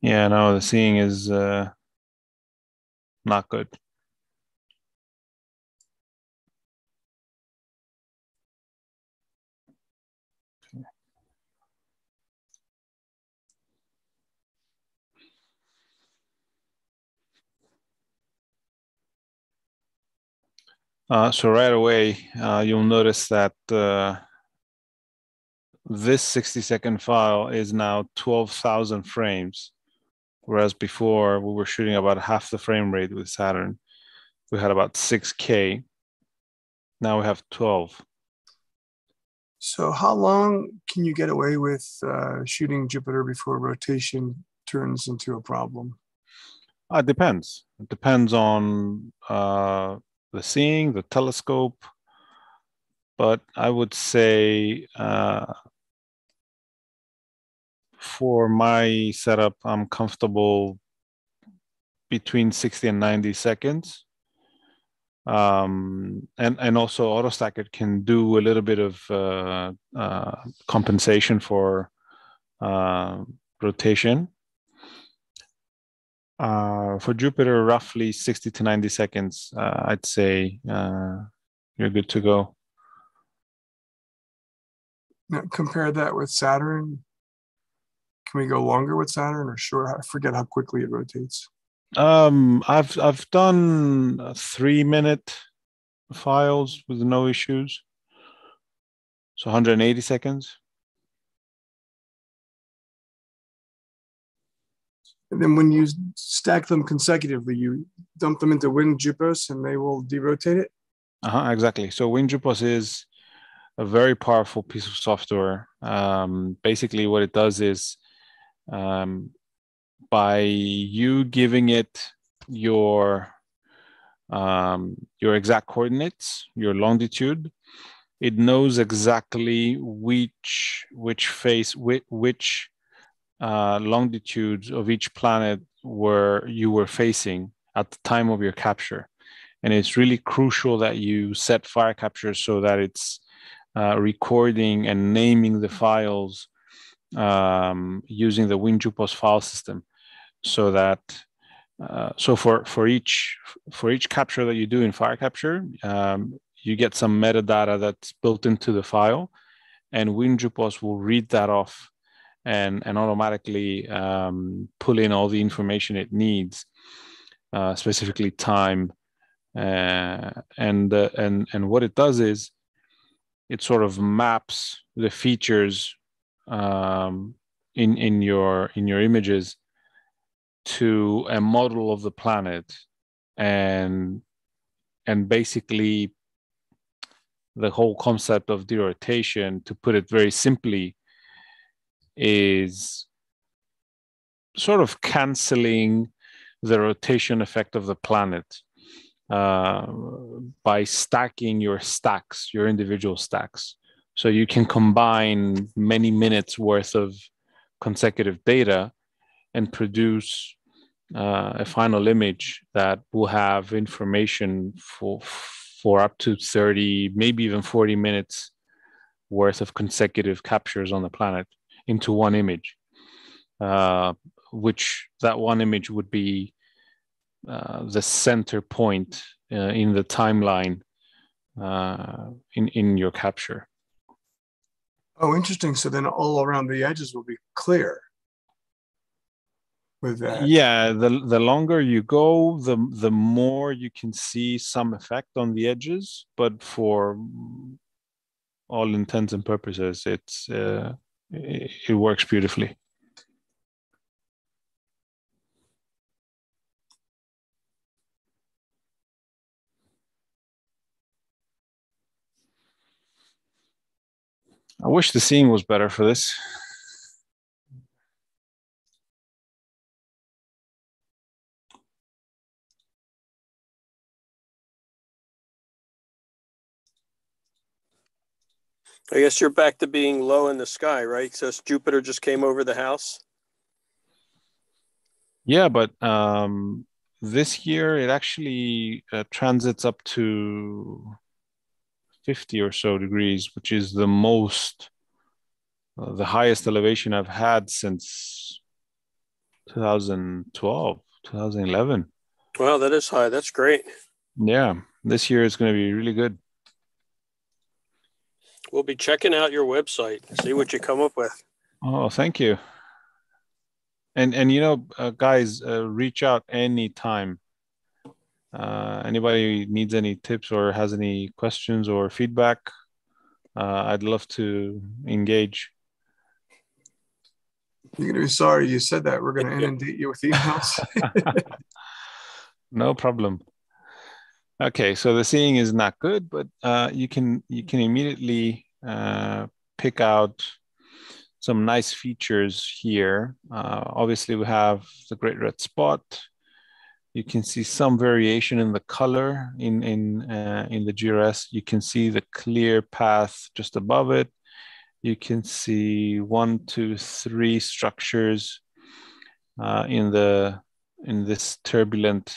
Yeah, no, the seeing is not good. So right away, you'll notice that this 60-second file is now 12,000 frames, whereas before we were shooting about half the frame rate with Saturn. We had about 6K. Now we have 12. So how long can you get away with shooting Jupiter before rotation turns into a problem? It depends. It depends on the seeing, the telescope, but I would say for my setup, I'm comfortable between 60 and 90 seconds. And also AutoStacker can do a little bit of compensation for rotation. For Jupiter, roughly 60 to 90 seconds, I'd say you're good to go. Now, compare that with Saturn. Can we go longer with Saturn or short? I forget how quickly it rotates. I've done 3-minute files with no issues. So 180 seconds. And then when you stack them consecutively, you dump them into WinJupos and they will derotate it? Exactly. So WinJupos is a very powerful piece of software. Basically what it does is by you giving it your exact coordinates, your longitude, it knows exactly which longitudes of each planet you were facing at the time of your capture. And it's really crucial that you set fire capture so that it's recording and naming the files using the WinJupos file system, so that so for each capture that you do in fire capture, you get some metadata that's built into the file, and WinJupos will read that off and automatically pull in all the information it needs, specifically time, and what it does is it sort of maps the features in your images to a model of the planet, and basically the whole concept of derotation, to put it very simply, is sort of canceling the rotation effect of the planet by stacking your individual stacks. So you can combine many minutes worth of consecutive data and produce a final image that will have information for up to 30, maybe even 40 minutes worth of consecutive captures on the planet into one image, which that one image would be the center point in the timeline in your capture. Oh, interesting. So then all around the edges will be clear with that. Yeah, the longer you go, the more you can see some effect on the edges, but for all intents and purposes, it works beautifully. I wish the seeing was better for this. I guess you're back to being low in the sky, right? So Jupiter just came over the house. Yeah, but this year it actually transits up to 50 or so degrees, which is the highest elevation I've had since 2012, 2011. Wow, that is high. That's great. Yeah, this year is going to be really good. We'll be checking out your website, see what you come up with. Oh, thank you. And guys, reach out anytime. Anybody needs any tips or has any questions or feedback, I'd love to engage. You're going to be sorry you said that. We're going to inundate you with emails. No problem. Okay, so the seeing is not good, but you can immediately pick out some nice features here. Obviously, we have the great red spot. You can see some variation in the color in the GRS. You can see the clear path just above it. You can see 1, 2, 3 structures in the in this turbulent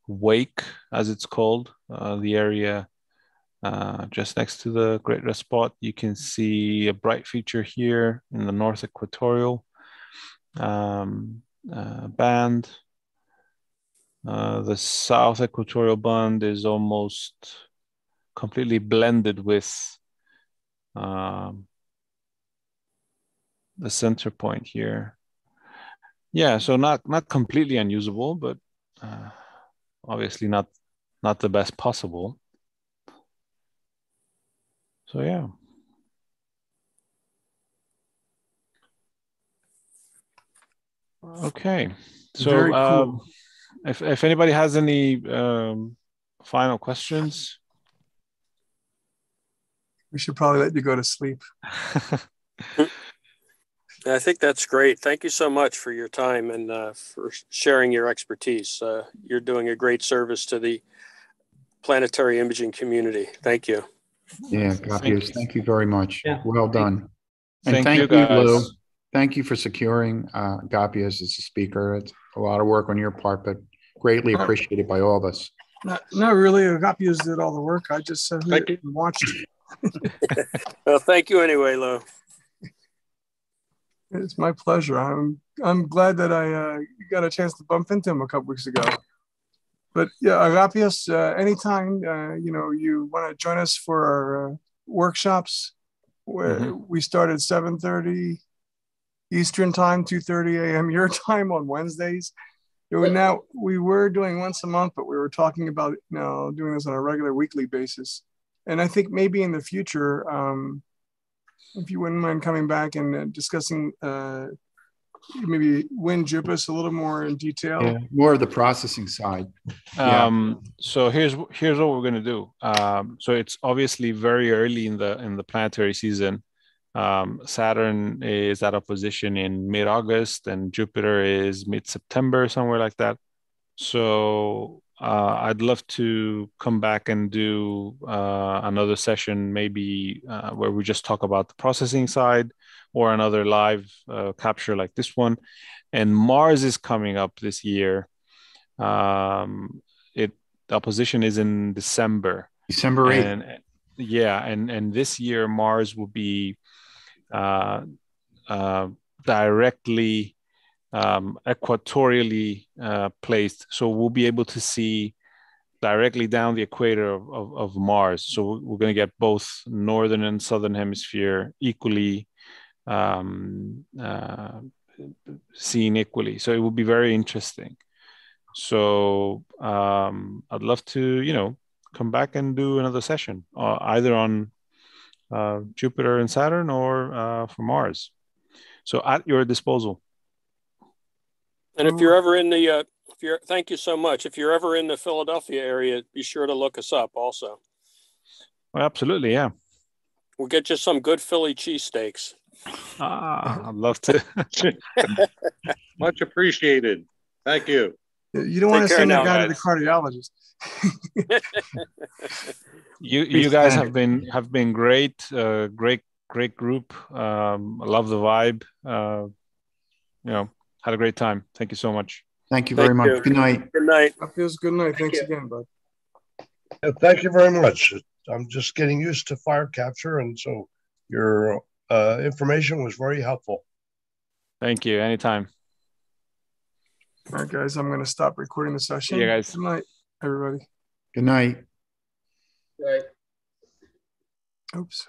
wake, as it's called, the area just next to the Great Red Spot. You can see a bright feature here in the North Equatorial band. The South Equatorial band is almost completely blended with the center point here. Yeah, so not completely unusable, but obviously not the best possible. So yeah. Okay. So Very cool. If anybody has any final questions, We should probably let you go to sleep. I think that's great. Thank you so much for your time and for sharing your expertise. You're doing a great service to the planetary imaging community. Thank you. Yeah, Gapius, thank you very much. Yeah. Well done. And Thank thank you, you, guys. Lou. Thank you for securing Gapius as a speaker. It's a lot of work on your part, but greatly appreciated by all of us. Not really. Agapius did all the work. I just sat here Thank you. and watched. Well, thank you anyway, Lou. It's my pleasure. I'm glad that I got a chance to bump into him a couple weeks ago. But yeah, Agapius, anytime you want to join us for our workshops, where we start at 7:30 Eastern time, 2:30 a.m. your time on Wednesdays. Now we were doing once a month, but we were talking about doing this on a regular weekly basis. And I think maybe in the future, if you wouldn't mind coming back and discussing maybe WinJupus a little more in detail. Yeah, more of the processing side. So here's what we're going to do. So it's obviously very early in the planetary season. Saturn is at opposition in mid-August and Jupiter is mid-September, somewhere like that. So I'd love to come back and do another session, maybe where we just talk about the processing side, or another live capture like this one. And Mars is coming up this year. The opposition is in December. December 8th. And this year Mars will be directly equatorially placed, so we'll be able to see directly down the equator of Mars. So we're going to get both northern and southern hemisphere equally seen equally. So it will be very interesting. So I'd love to come back and do another session, either on Jupiter and Saturn or for Mars. So at your disposal. And if you're ever in the, thank you so much. If you're ever in the Philadelphia area, be sure to look us up also. Well, absolutely, yeah. We'll get you some good Philly cheesesteaks. I'd love to. Much appreciated. Thank you. You don't want to send the guy to the cardiologist. You guys have been great, great group. I love the vibe. Had a great time. Thank you so much. Thank you very much. Good night. Good night. That feels good night. Thanks again, bud. Thank you very much. I'm just getting used to fire capture, and so your information was very helpful. Thank you. Anytime. All right, guys, I'm going to stop recording the session. See you guys. Good night, everybody. Good night. Right. Oops.